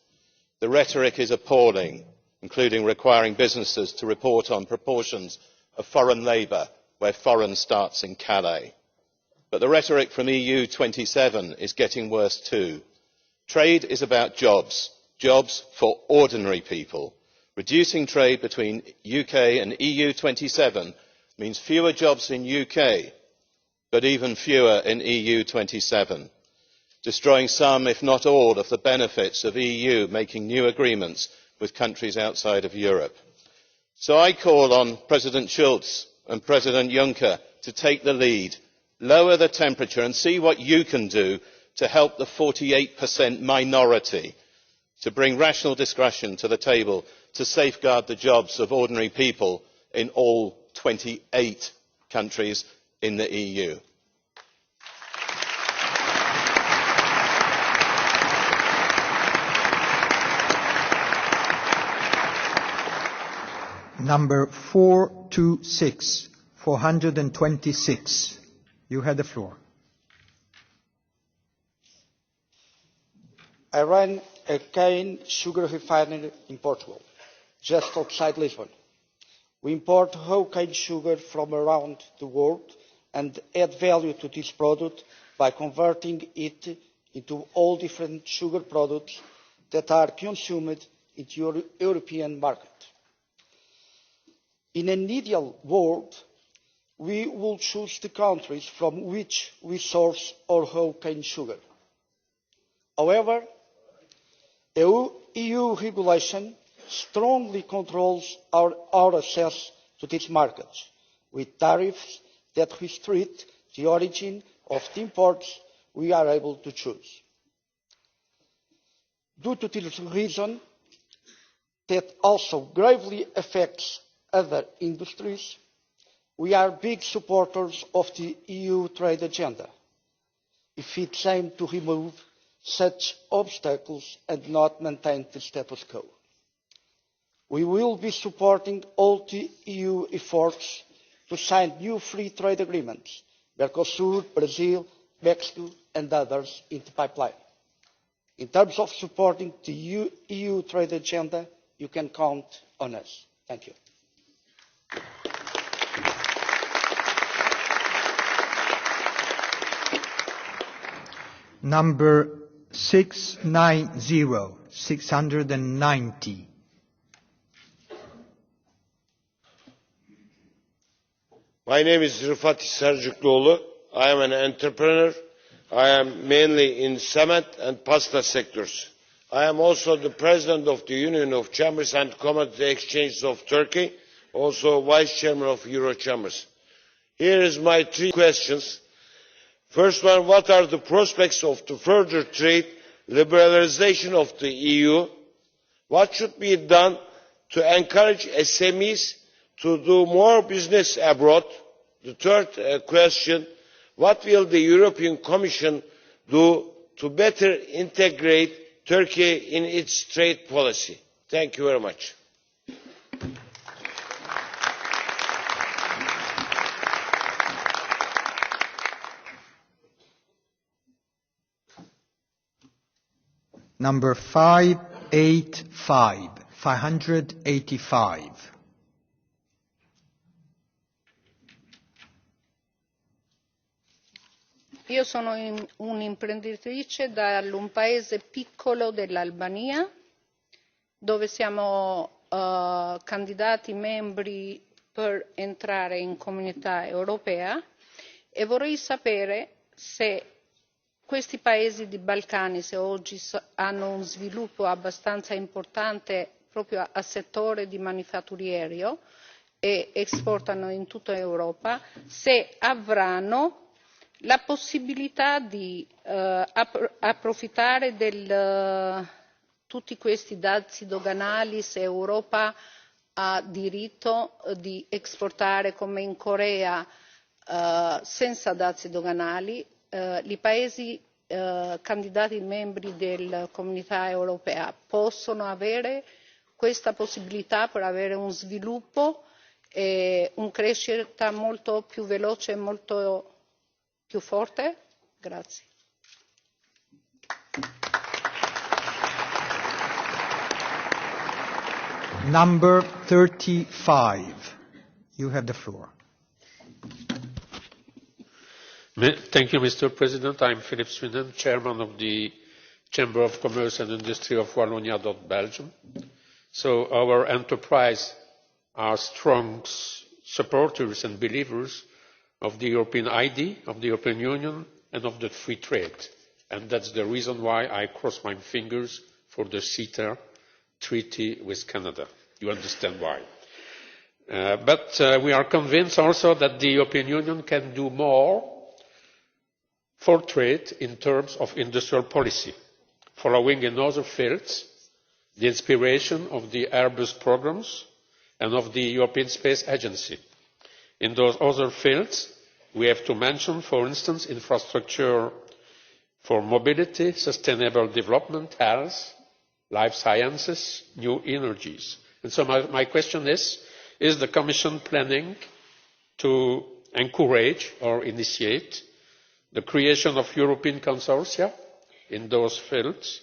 The rhetoric is appalling, including requiring businesses to report on proportions of foreign labour where foreign starts in Calais. But the rhetoric from EU 27 is getting worse too. Trade is about jobs, jobs for ordinary people. Reducing trade between UK and EU 27 means fewer jobs in UK, but even fewer in EU 27, destroying some, if not all, of the benefits of EU making new agreements with countries outside of Europe. So I call on President Schulz and President Juncker to take the lead, lower the temperature and see what you can do to help the 48% minority, to bring rational discretion to the table, to safeguard the jobs of ordinary people in all 28 countries in the EU. Number 426. You have the floor. I run a cane sugar refinery in Portugal, just outside Lisbon. We import whole cane sugar from around the world and add value to this product by converting it into all different sugar products that are consumed in the European market. In an ideal world, we will choose the countries from which we source our whole cane sugar. However, EU regulation strongly controls our access to these markets, with tariffs that restrict the origin of the imports we are able to choose. Due to this reason, that also gravely affects other industries, we are big supporters of the EU trade agenda, if it aims to remove such obstacles and not maintain the status quo. We will be supporting all the EU efforts to sign new free trade agreements, Mercosur, Brazil, Mexico and others in the pipeline. In terms of supporting the EU trade agenda, you can count on us. Thank you. Number 690. My name is Rıfat Sarcıklıoğlu. I am an entrepreneur. I am mainly in cement and pasta sectors. I am also the president of the Union of Chambers and Commodity Exchanges of Turkey, also vice chairman of Eurochambres. Here is my 3 questions. First one, what are the prospects of the further trade liberalisation of the EU? What should be done to encourage SMEs to do more business abroad? The third question, what will the European Commission do to better integrate Turkey in its trade policy? Thank you very much. Number 585. Io sono un'imprenditrice da un paese piccolo dell'Albania, dove siamo candidati membri per entrare in Comunità Europea, e vorrei sapere se questi paesi di Balcani, se oggi hanno un sviluppo abbastanza importante proprio al settore di manifatturiero e esportano in tutta Europa, se avranno la possibilità di approfittare di tutti questi dazi doganali, se Europa ha diritto di esportare come in Corea senza dazi doganali. I paesi candidati membri della Comunità Europea possono avere questa possibilità per avere un sviluppo e una crescita molto più veloce e molto più forte? Grazie. Number 35. You have the floor. Thank you, Mr. President. I'm Philip Swindon, chairman of the Chamber of Commerce and Industry of Wallonia, Belgium. So our enterprise are strong supporters and believers of the European idea, of the European Union, and of the free trade. And that's the reason why I cross my fingers for the CETA treaty with Canada. You understand why. But we are convinced also that the European Union can do more for trade in terms of industrial policy, following in other fields the inspiration of the Airbus programmes and of the European Space Agency. In those other fields, we have to mention, for instance, infrastructure for mobility, sustainable development, health, life sciences, new energies. And so my question is the Commission planning to encourage or initiate the creation of European consortia in those fields?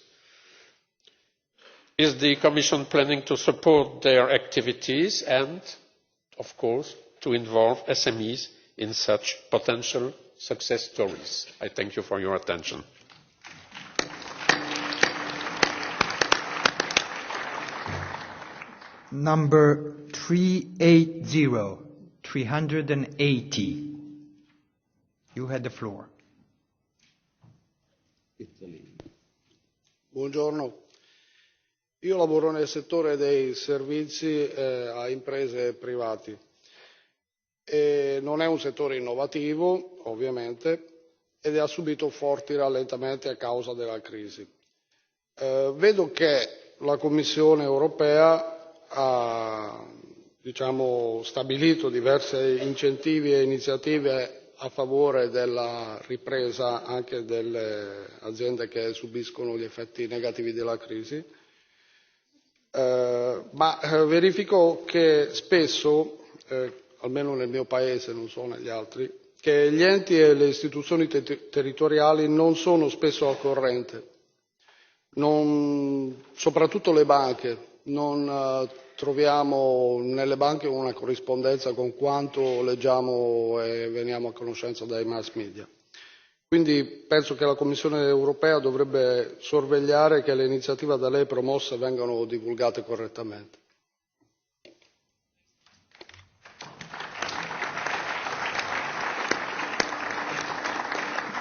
Is the Commission planning to support their activities and, of course, to involve SMEs in such potential success stories? I thank you for your attention. Number 380. 380. You had the floor. Buongiorno. Io lavoro nel settore dei servizi a imprese e privati. E non è un settore innovativo, ovviamente, ed ha subito forti rallentamenti a causa della crisi. Vedo che la Commissione europea ha stabilito diversi incentivi e iniziative a favore della ripresa anche delle aziende che subiscono gli effetti negativi della crisi, ma verifico che spesso, almeno nel mio paese, non so negli altri, che gli enti e le istituzioni territoriali non sono spesso al corrente, soprattutto le banche, non troviamo nelle banche una corrispondenza con quanto leggiamo e veniamo a conoscenza dai mass media. Quindi penso che la Commissione europea dovrebbe sorvegliare che le iniziative da lei promosse vengano divulgate correttamente.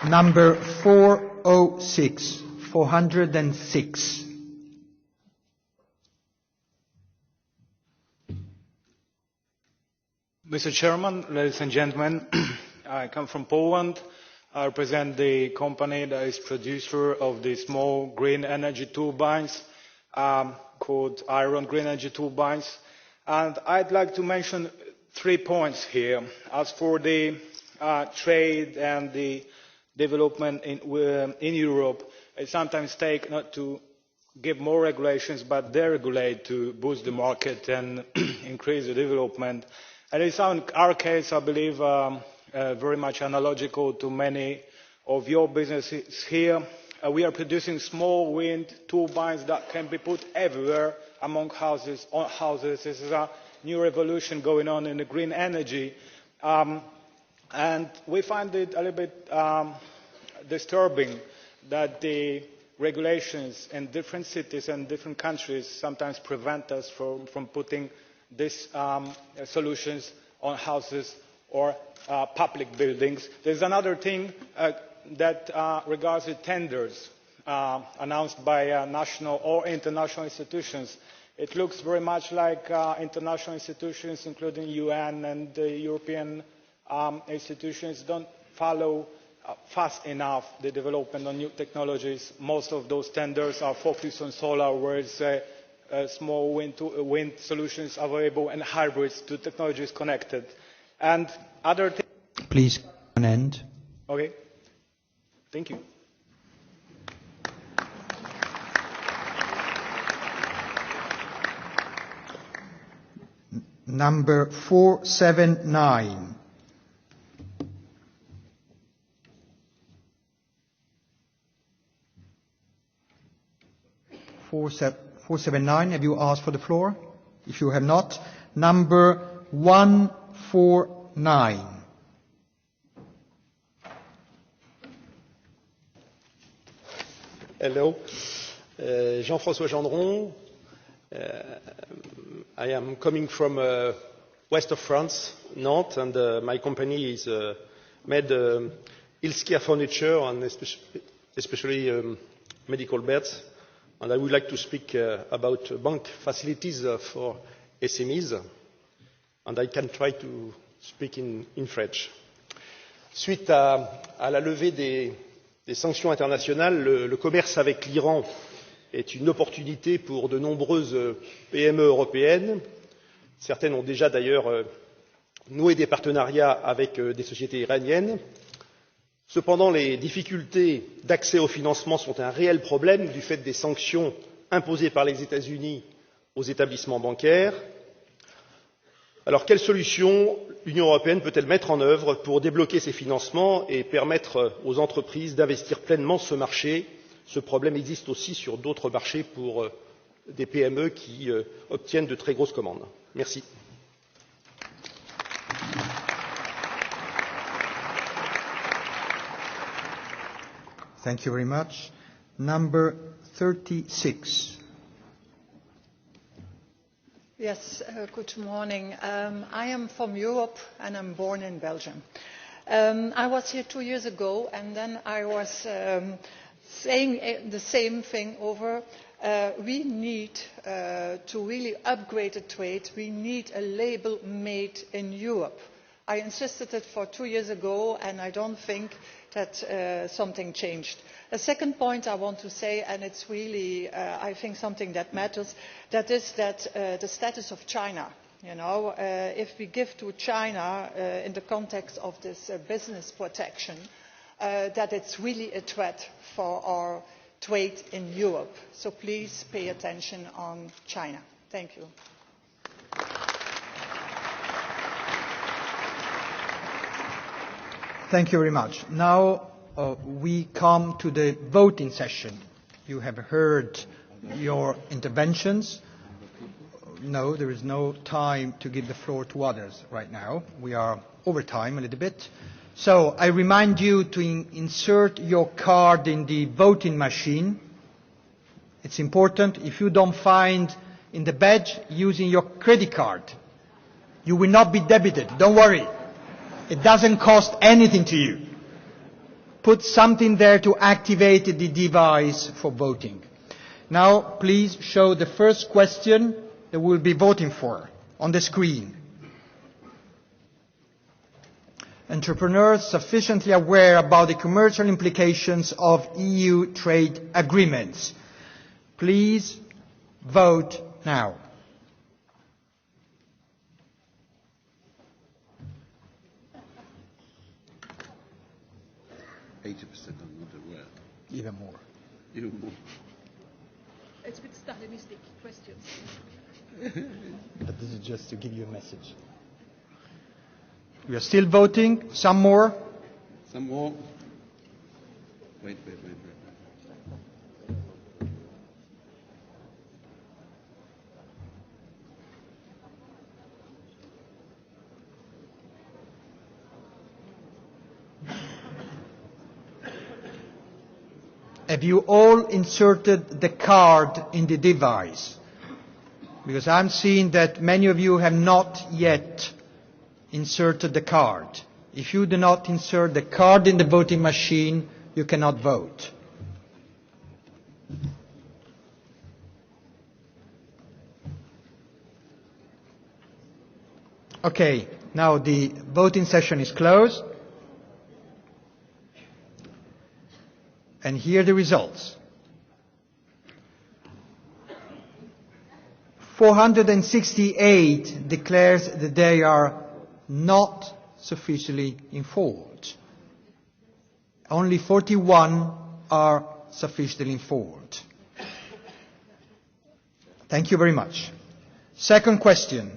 Number 406. 406. Mr. Chairman, ladies and gentlemen, I come from Poland. I represent the company that is producer of the small green energy turbines called Iron Green Energy Turbines. And I'd like to mention 3 points here. As for the trade and the development in Europe, it sometimes takes not to give more regulations, but deregulate to boost the market and increase the development. And in our case, I believe, very much analogical to many of your businesses here. We are producing small wind turbines that can be put everywhere among houses, on houses. This is a new revolution going on in the green energy. And we find it a little bit disturbing that the regulations in different cities and different countries sometimes prevent us from putting these solutions on houses or public buildings. There is another thing that regards the tenders announced by national or international institutions. It looks very much like international institutions, including UN and the European institutions, don't follow fast enough the development of new technologies. Most of those tenders are focused on solar, whereas small wind solutions available and hybrids to technologies connected. And other things. Please, an end. Okay. Thank you. Number 479. Four 479, have you asked for the floor? If you have not, number 149. Hello, Jean-François Gendron. I am coming from west of France, Nantes, and my company is made healthcare furniture and especially medical beds. And I would like to speak about bank facilities for SMEs, and I can try to speak in French. Suite à la levée des sanctions internationales, le commerce avec l'Iran est une opportunité pour de nombreuses PME européennes. Certaines ont déjà d'ailleurs noué des partenariats avec des sociétés iraniennes. Cependant, les difficultés d'accès au financement sont un réel problème du fait des sanctions imposées par les États-Unis aux établissements bancaires. Alors, quelles solutions l'Union européenne peut-elle mettre en œuvre pour débloquer ces financements et permettre aux entreprises d'investir pleinement ce marché? Ce problème existe aussi sur d'autres marchés pour des PME qui obtiennent de très grosses commandes. Merci. Thank you very much. Number 36. Yes, good morning. I am from Europe and I'm born in Belgium. I was here 2 years ago and then I was saying the same thing over. We need to really upgrade the trade. We need a label made in Europe. I insisted it for 2 years ago and I don't think that something changed. A second point I want to say, and it's really, I think, something that matters, that is that the status of China. You know, if we give to China in the context of this business protection, that it's really a threat for our trade in Europe. So please pay attention on China. Thank you. Thank you very much. Now we come to the voting session. You have heard your interventions. No, there is no time to give the floor to others right now. We are over time a little bit. So I remind you to insert your card in the voting machine. It's important. If you don't find in the badge using your credit card, you will not be debited. Don't worry. It doesn't cost anything to you. Put something there to activate the device for voting. Now, please show the first question that we'll be voting for on the screen. Entrepreneurs sufficiently aware about the commercial implications of EU trade agreements. Please vote now. Even more. Even more. It's a bit Stalinistic questions. But this is just to give you a message. We are still voting. Some more? Some more. Wait. Have you all inserted the card in the device? Because I'm seeing that many of you have not yet inserted the card. If you do not insert the card in the voting machine, you cannot vote. Okay, now the voting session is closed. And here are the results. 468 declares that they are not sufficiently informed. Only 41 are sufficiently informed. Thank you very much. Second question.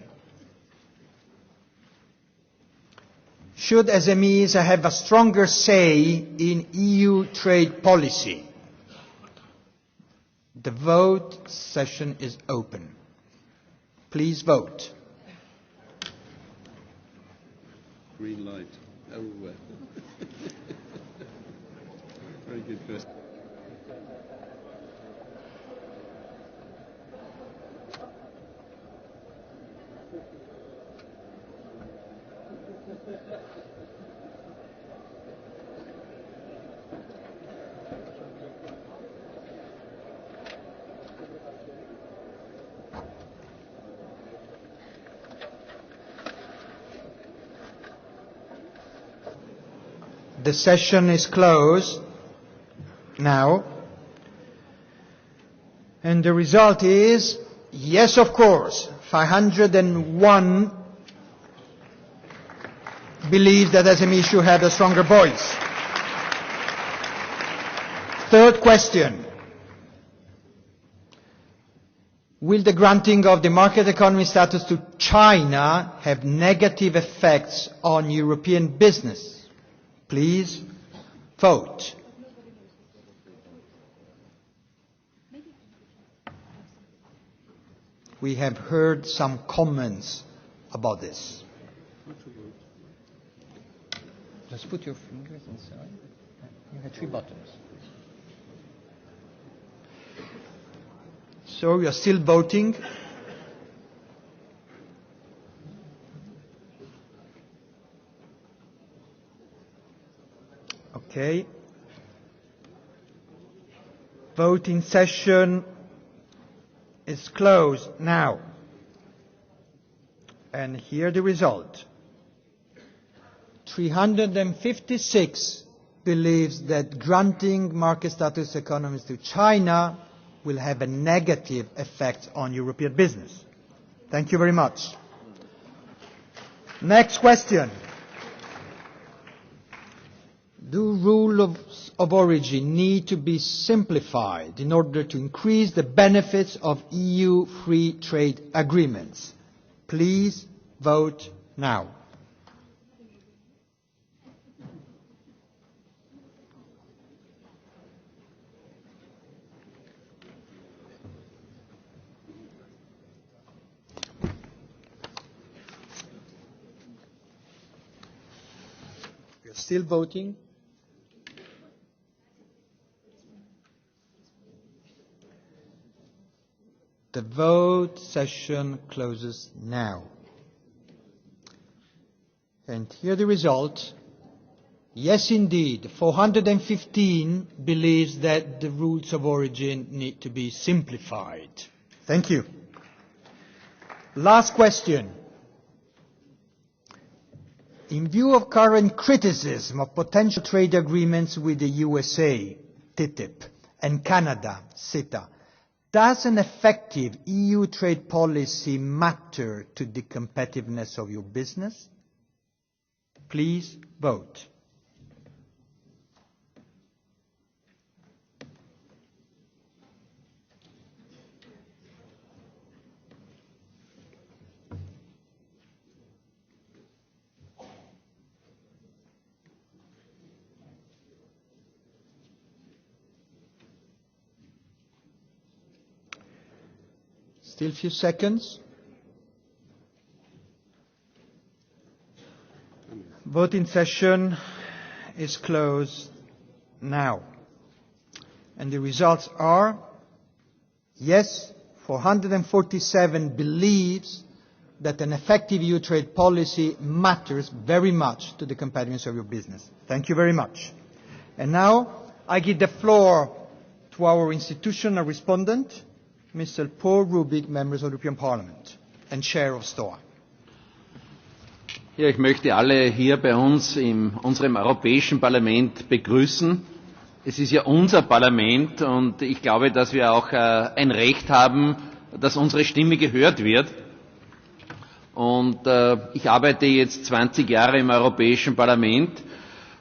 Should SMEs have a stronger say in EU trade policy? The vote session is open. Please vote. Green light everywhere. Very good question. The session is closed now. And the result is, yes, of course, 501 believe that SME should have a stronger voice. Third question. Will the granting of the market economy status to China have negative effects on European business? Please vote. We have heard some comments about this. Just put your fingers inside. You have 3 buttons. So we are still voting. Okay. Voting session is closed now. And here the result. 356 believes that granting market status economies to China will have a negative effect on European business. Thank you very much. Next question. Do rules of origin need to be simplified in order to increase the benefits of EU free trade agreements? Please vote now. We are still voting. The vote session closes now. And here the result. Yes, indeed, 415 believes that the rules of origin need to be simplified. Thank you. Last question. In view of current criticism of potential trade agreements with the USA, TTIP, and Canada, CETA, does an effective EU trade policy matter to the competitiveness of your business? Please vote. Still a few seconds. Voting session is closed now. And the results are, yes, 447 believes that an effective EU trade policy matters very much to the competitiveness of your business. Thank you very much. And now I give the floor to our institutional respondent, Mr. Paul Rübig, members of the European Parliament and Chair of STOA. Ja, ich möchte alle hier bei uns in unserem Europäischen Parlament begrüßen. Es ist ja unser Parlament und ich glaube, dass wir auch ein Recht haben, dass unsere Stimme gehört wird. Und ich arbeite jetzt 20 Jahre im Europäischen Parlament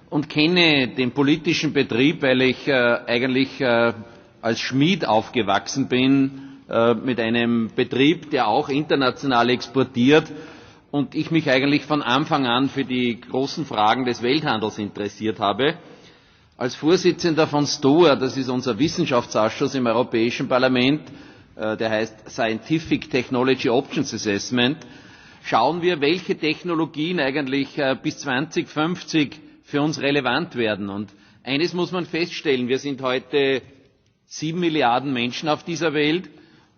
und kenne den politischen Betrieb, weil ich eigentlich als Schmied aufgewachsen bin, mit einem Betrieb, der auch international exportiert und ich mich eigentlich von Anfang an für die großen Fragen des Welthandels interessiert habe. Als Vorsitzender von STOA, das ist unser Wissenschaftsausschuss im Europäischen Parlament, der heißt Scientific Technology Options Assessment, schauen wir, welche Technologien eigentlich bis 2050 für uns relevant werden. Und eines muss man feststellen, wir sind heute 7 Milliarden Menschen auf dieser Welt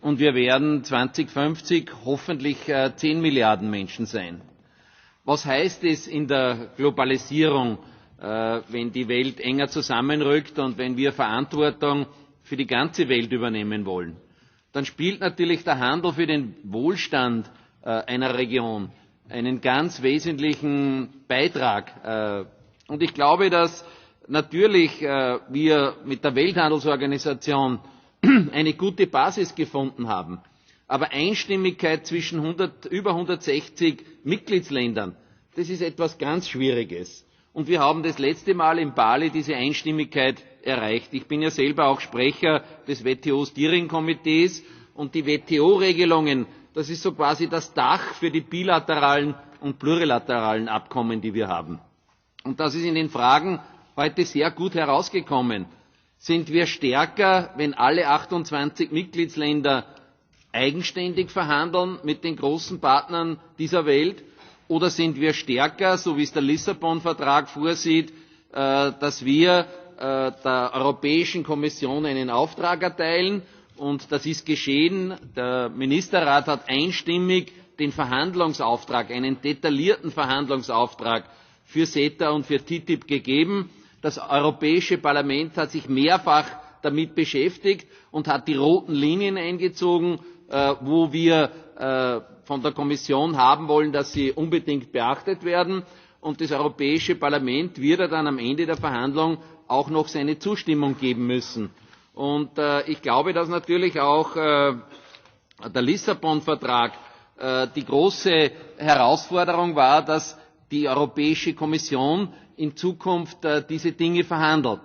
und wir werden 2050 hoffentlich 10 Milliarden Menschen sein. Was heißt es in der Globalisierung, wenn die Welt enger zusammenrückt und wenn wir Verantwortung für die ganze Welt übernehmen wollen? Dann spielt natürlich der Handel für den Wohlstand einer Region einen ganz wesentlichen Beitrag. Und ich glaube, dass natürlich wir mit der Welthandelsorganisation eine gute Basis gefunden haben. Aber Einstimmigkeit zwischen über 160 Mitgliedsländern, das ist etwas ganz Schwieriges. Und wir haben das letzte Mal in Bali diese Einstimmigkeit erreicht. Ich bin ja selber auch Sprecher des WTO-Steering-Komitees und die WTO-Regelungen, das ist so quasi das Dach für die bilateralen und plurilateralen Abkommen, die wir haben. Und das ist in den Fragen heute sehr gut herausgekommen. Sind wir stärker, wenn alle 28 Mitgliedsländer eigenständig verhandeln mit den großen Partnern dieser Welt? Oder sind wir stärker, so wie es der Lissabon-Vertrag vorsieht, dass wir der Europäischen Kommission einen Auftrag erteilen? Und das ist geschehen. Der Ministerrat hat einstimmig den Verhandlungsauftrag, einen detaillierten Verhandlungsauftrag für CETA und für TTIP gegeben. Das Europäische Parlament hat sich mehrfach damit beschäftigt und hat die roten Linien eingezogen, wo wir von der Kommission haben wollen, dass sie unbedingt beachtet werden. Und das Europäische Parlament wird dann am Ende der Verhandlung auch noch seine Zustimmung geben müssen. Und ich glaube, dass natürlich auch der Lissabon-Vertrag die große Herausforderung war, dass die Europäische Kommission in Zukunft diese Dinge verhandelt.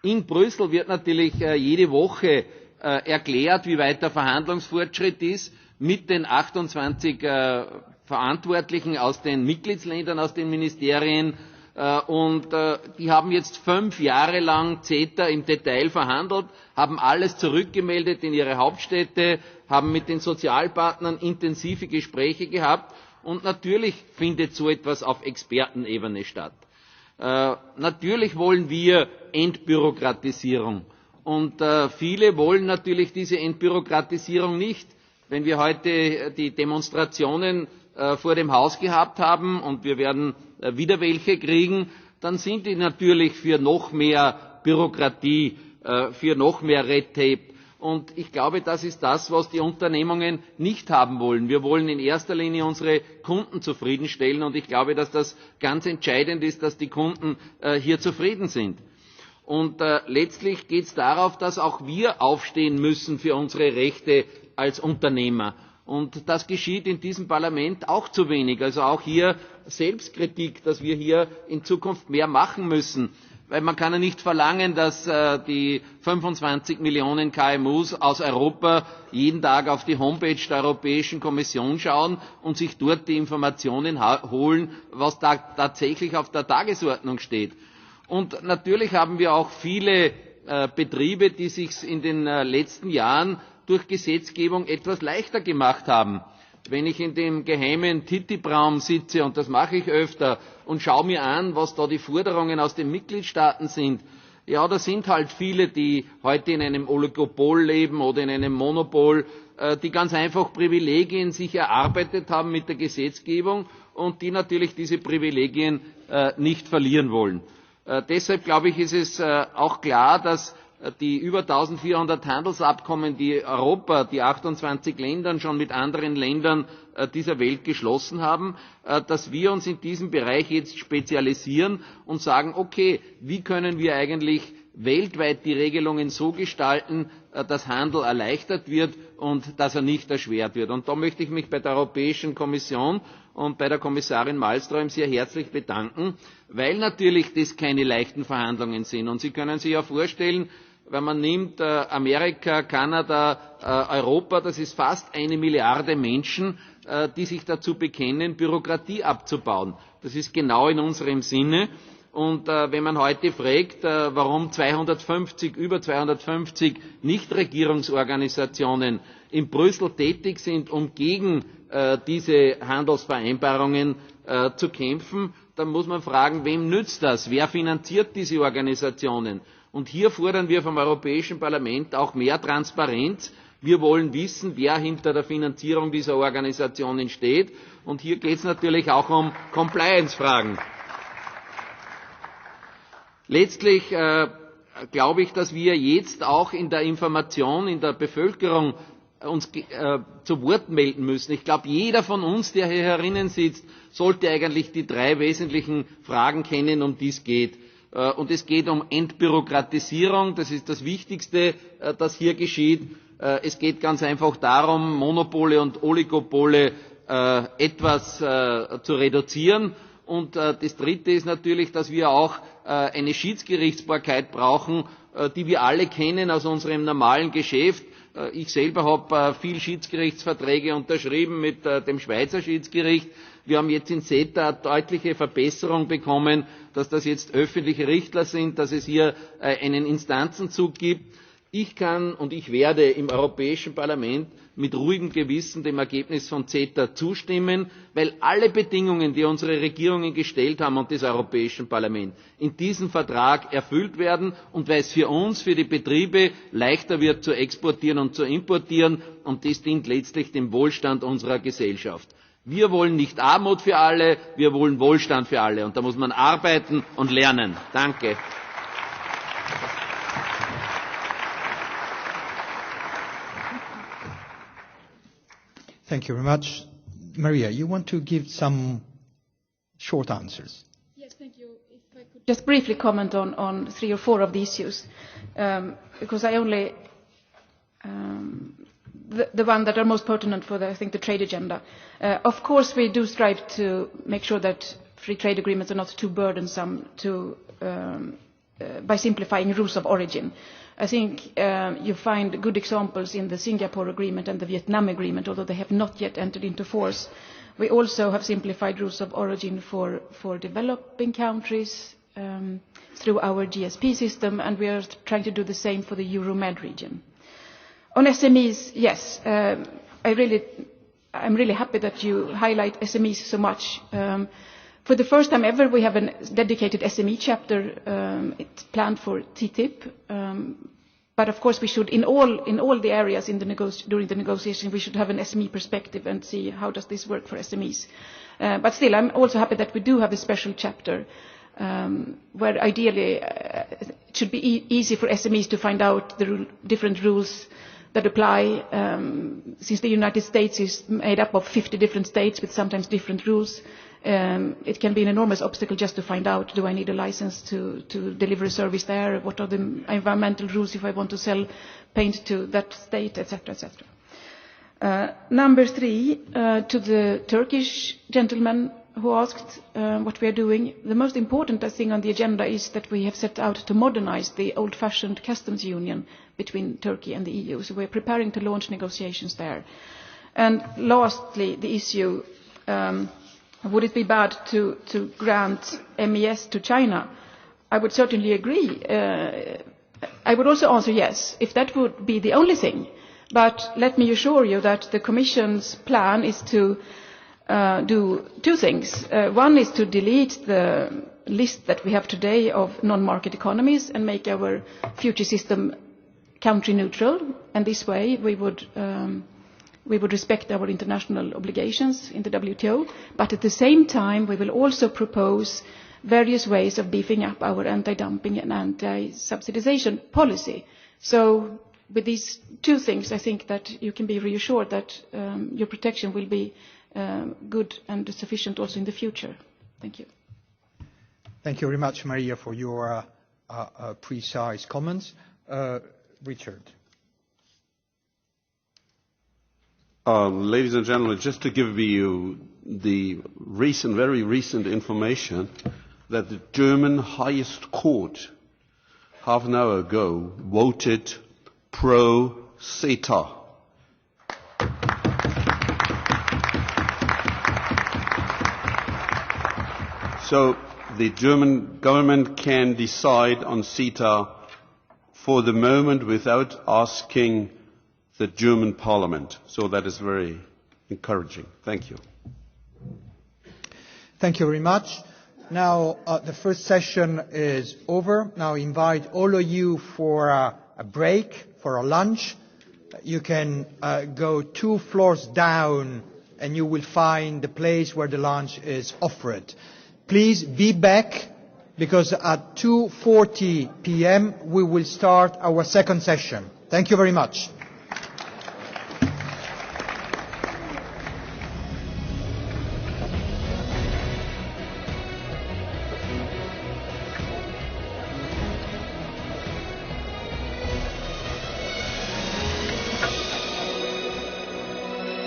In Brüssel wird natürlich jede Woche erklärt, wie weit der Verhandlungsfortschritt ist, mit den 28 Verantwortlichen aus den Mitgliedsländern, aus den Ministerien. Und die haben jetzt 5 Jahre lang CETA im Detail verhandelt, haben alles zurückgemeldet in ihre Hauptstädte, haben mit den Sozialpartnern intensive Gespräche gehabt. Und natürlich findet so etwas auf Expertenebene statt. Natürlich wollen wir Entbürokratisierung. Und viele wollen natürlich diese Entbürokratisierung nicht. Wenn wir heute die Demonstrationen vor dem Haus gehabt haben und wir werden wieder welche kriegen, dann sind die natürlich für noch mehr Bürokratie, für noch mehr Red Tape. Und ich glaube, das ist das, was die Unternehmungen nicht haben wollen. Wir wollen in erster Linie unsere Kunden zufriedenstellen und ich glaube, dass das ganz entscheidend ist, dass die Kunden hier zufrieden sind. Und letztlich geht es darauf, dass auch wir aufstehen müssen für unsere Rechte als Unternehmer. Und das geschieht in diesem Parlament auch zu wenig. Also auch hier Selbstkritik, dass wir hier in Zukunft mehr machen müssen. Weil man kann ja nicht verlangen, dass die 25 Millionen KMUs aus Europa jeden Tag auf die Homepage der Europäischen Kommission schauen und sich dort die Informationen holen, was da tatsächlich auf der Tagesordnung steht. Und natürlich haben wir auch viele Betriebe, die sich in den letzten Jahren durch Gesetzgebung etwas leichter gemacht haben. Wenn ich in dem geheimen TTIP-Raum sitze, und das mache ich öfter, und schaue mir an, was da die Forderungen aus den Mitgliedstaaten sind, ja, da sind halt viele, die heute in einem Oligopol leben oder in einem Monopol, die ganz einfach Privilegien sich erarbeitet haben mit der Gesetzgebung und die natürlich diese Privilegien nicht verlieren wollen. Deshalb, glaube ich, ist es auch klar, dass die über 1400 Handelsabkommen, die Europa, die 28 Länder schon mit anderen Ländern dieser Welt geschlossen haben, dass wir uns in diesem Bereich jetzt spezialisieren und sagen, okay, wie können wir eigentlich weltweit die Regelungen so gestalten, dass Handel erleichtert wird und dass er nicht erschwert wird. Und da möchte ich mich bei der Europäischen Kommission und bei der Kommissarin Malmström sehr herzlich bedanken, weil natürlich das keine leichten Verhandlungen sind. Und Sie können sich ja vorstellen, wenn man nimmt Amerika, Kanada, Europa, das ist fast 1 Milliarde Menschen, die sich dazu bekennen, Bürokratie abzubauen. Das ist genau in unserem Sinne. Und wenn man heute fragt, warum über 250 Nichtregierungsorganisationen in Brüssel tätig sind, um gegen diese Handelsvereinbarungen zu kämpfen, dann muss man fragen, wem nützt das? Wer finanziert diese Organisationen? Und hier fordern wir vom Europäischen Parlament auch mehr Transparenz. Wir wollen wissen, wer hinter der Finanzierung dieser Organisationen steht. Und hier geht es natürlich auch um Compliance-Fragen. Letztlich glaube ich, dass wir jetzt auch in der Information in der Bevölkerung uns zu Wort melden müssen. Ich glaube, jeder von uns, der hier herinnen sitzt, sollte eigentlich die 3 wesentlichen Fragen kennen, um die es geht. Und es geht um Entbürokratisierung, das ist das Wichtigste, das hier geschieht. Es geht ganz einfach darum, Monopole und Oligopole etwas zu reduzieren. Und das Dritte ist natürlich, dass wir auch eine Schiedsgerichtsbarkeit brauchen, die wir alle kennen aus unserem normalen Geschäft. Ich selber habe viel Schiedsgerichtsverträge unterschrieben mit dem Schweizer Schiedsgericht. Wir haben jetzt in CETA eine deutliche Verbesserung bekommen, dass das jetzt öffentliche Richter sind, dass es hier einen Instanzenzug gibt. Ich kann und ich werde im Europäischen Parlament mit ruhigem Gewissen dem Ergebnis von CETA zustimmen, weil alle Bedingungen, die unsere Regierungen gestellt haben und das Europäische Parlament, in diesem Vertrag erfüllt werden und weil es für uns, für die Betriebe leichter wird zu exportieren und zu importieren und das dient letztlich dem Wohlstand unserer Gesellschaft. Wir wollen nicht Armut für alle, wir wollen Wohlstand für alle und da muss man arbeiten und lernen. Danke. Thank you very much. Maria, you want to give some short answers? Yes, thank you. If I could just briefly comment on 3 or 4 of the issues, because I only the one that are most pertinent for I think the trade agenda. Of course, we do strive to make sure that free trade agreements are not too burdensome by simplifying rules of origin. I think you find good examples in the Singapore Agreement and the Vietnam Agreement, although they have not yet entered into force. We also have simplified rules of origin for developing countries through our GSP system, and we are trying to do the same for the Euromed region. On SMEs, yes, I'm really happy that you highlight SMEs so much. For the first time ever, we have a dedicated SME chapter. It's planned for TTIP. But of course, we should, in all the areas during the negotiation, we should have an SME perspective and see how does this work for SMEs. But still, I'm also happy that we do have a special chapter where ideally it should be easy for SMEs to find out the different rules that apply. Since the United States is made up of 50 different states with sometimes different rules, it can be an enormous obstacle just to find out, do I need a license to deliver a service there? What are the environmental rules if I want to sell paint to that state, etc., etc. Number 3, to the Turkish gentleman who asked what we are doing. The most important thing on the agenda is that we have set out to modernize the old-fashioned customs union between Turkey and the EU. So we are preparing to launch negotiations there. And lastly, the issue, would it be bad to grant MES to China? I would certainly agree. I would also answer yes, if that would be the only thing. But let me assure you that the Commission's plan is to do 2 things. One is to delete the list that we have today of non-market economies and make our future system country neutral, and this way we would respect our international obligations in the WTO, but at the same time we will also propose various ways of beefing up our anti-dumping and anti-subsidization policy. So with these 2 things, I think that you can be reassured that your protection will be good and sufficient also in the future. Thank you. Thank you very much, Maria, for your precise comments. Richard. Ladies and gentlemen, just to give you the very recent information that the German highest court half an hour ago voted pro-CETA. So the German government can decide on CETA for the moment without asking the German parliament. So that is very encouraging. Thank you. Thank you very much. Now the first session is over. Now I invite all of you for a break, for a lunch. You can go 2 floors down and you will find the place where the lunch is offered. Please be back, because at 2:40 p.m. we will start our second session. Thank you very much.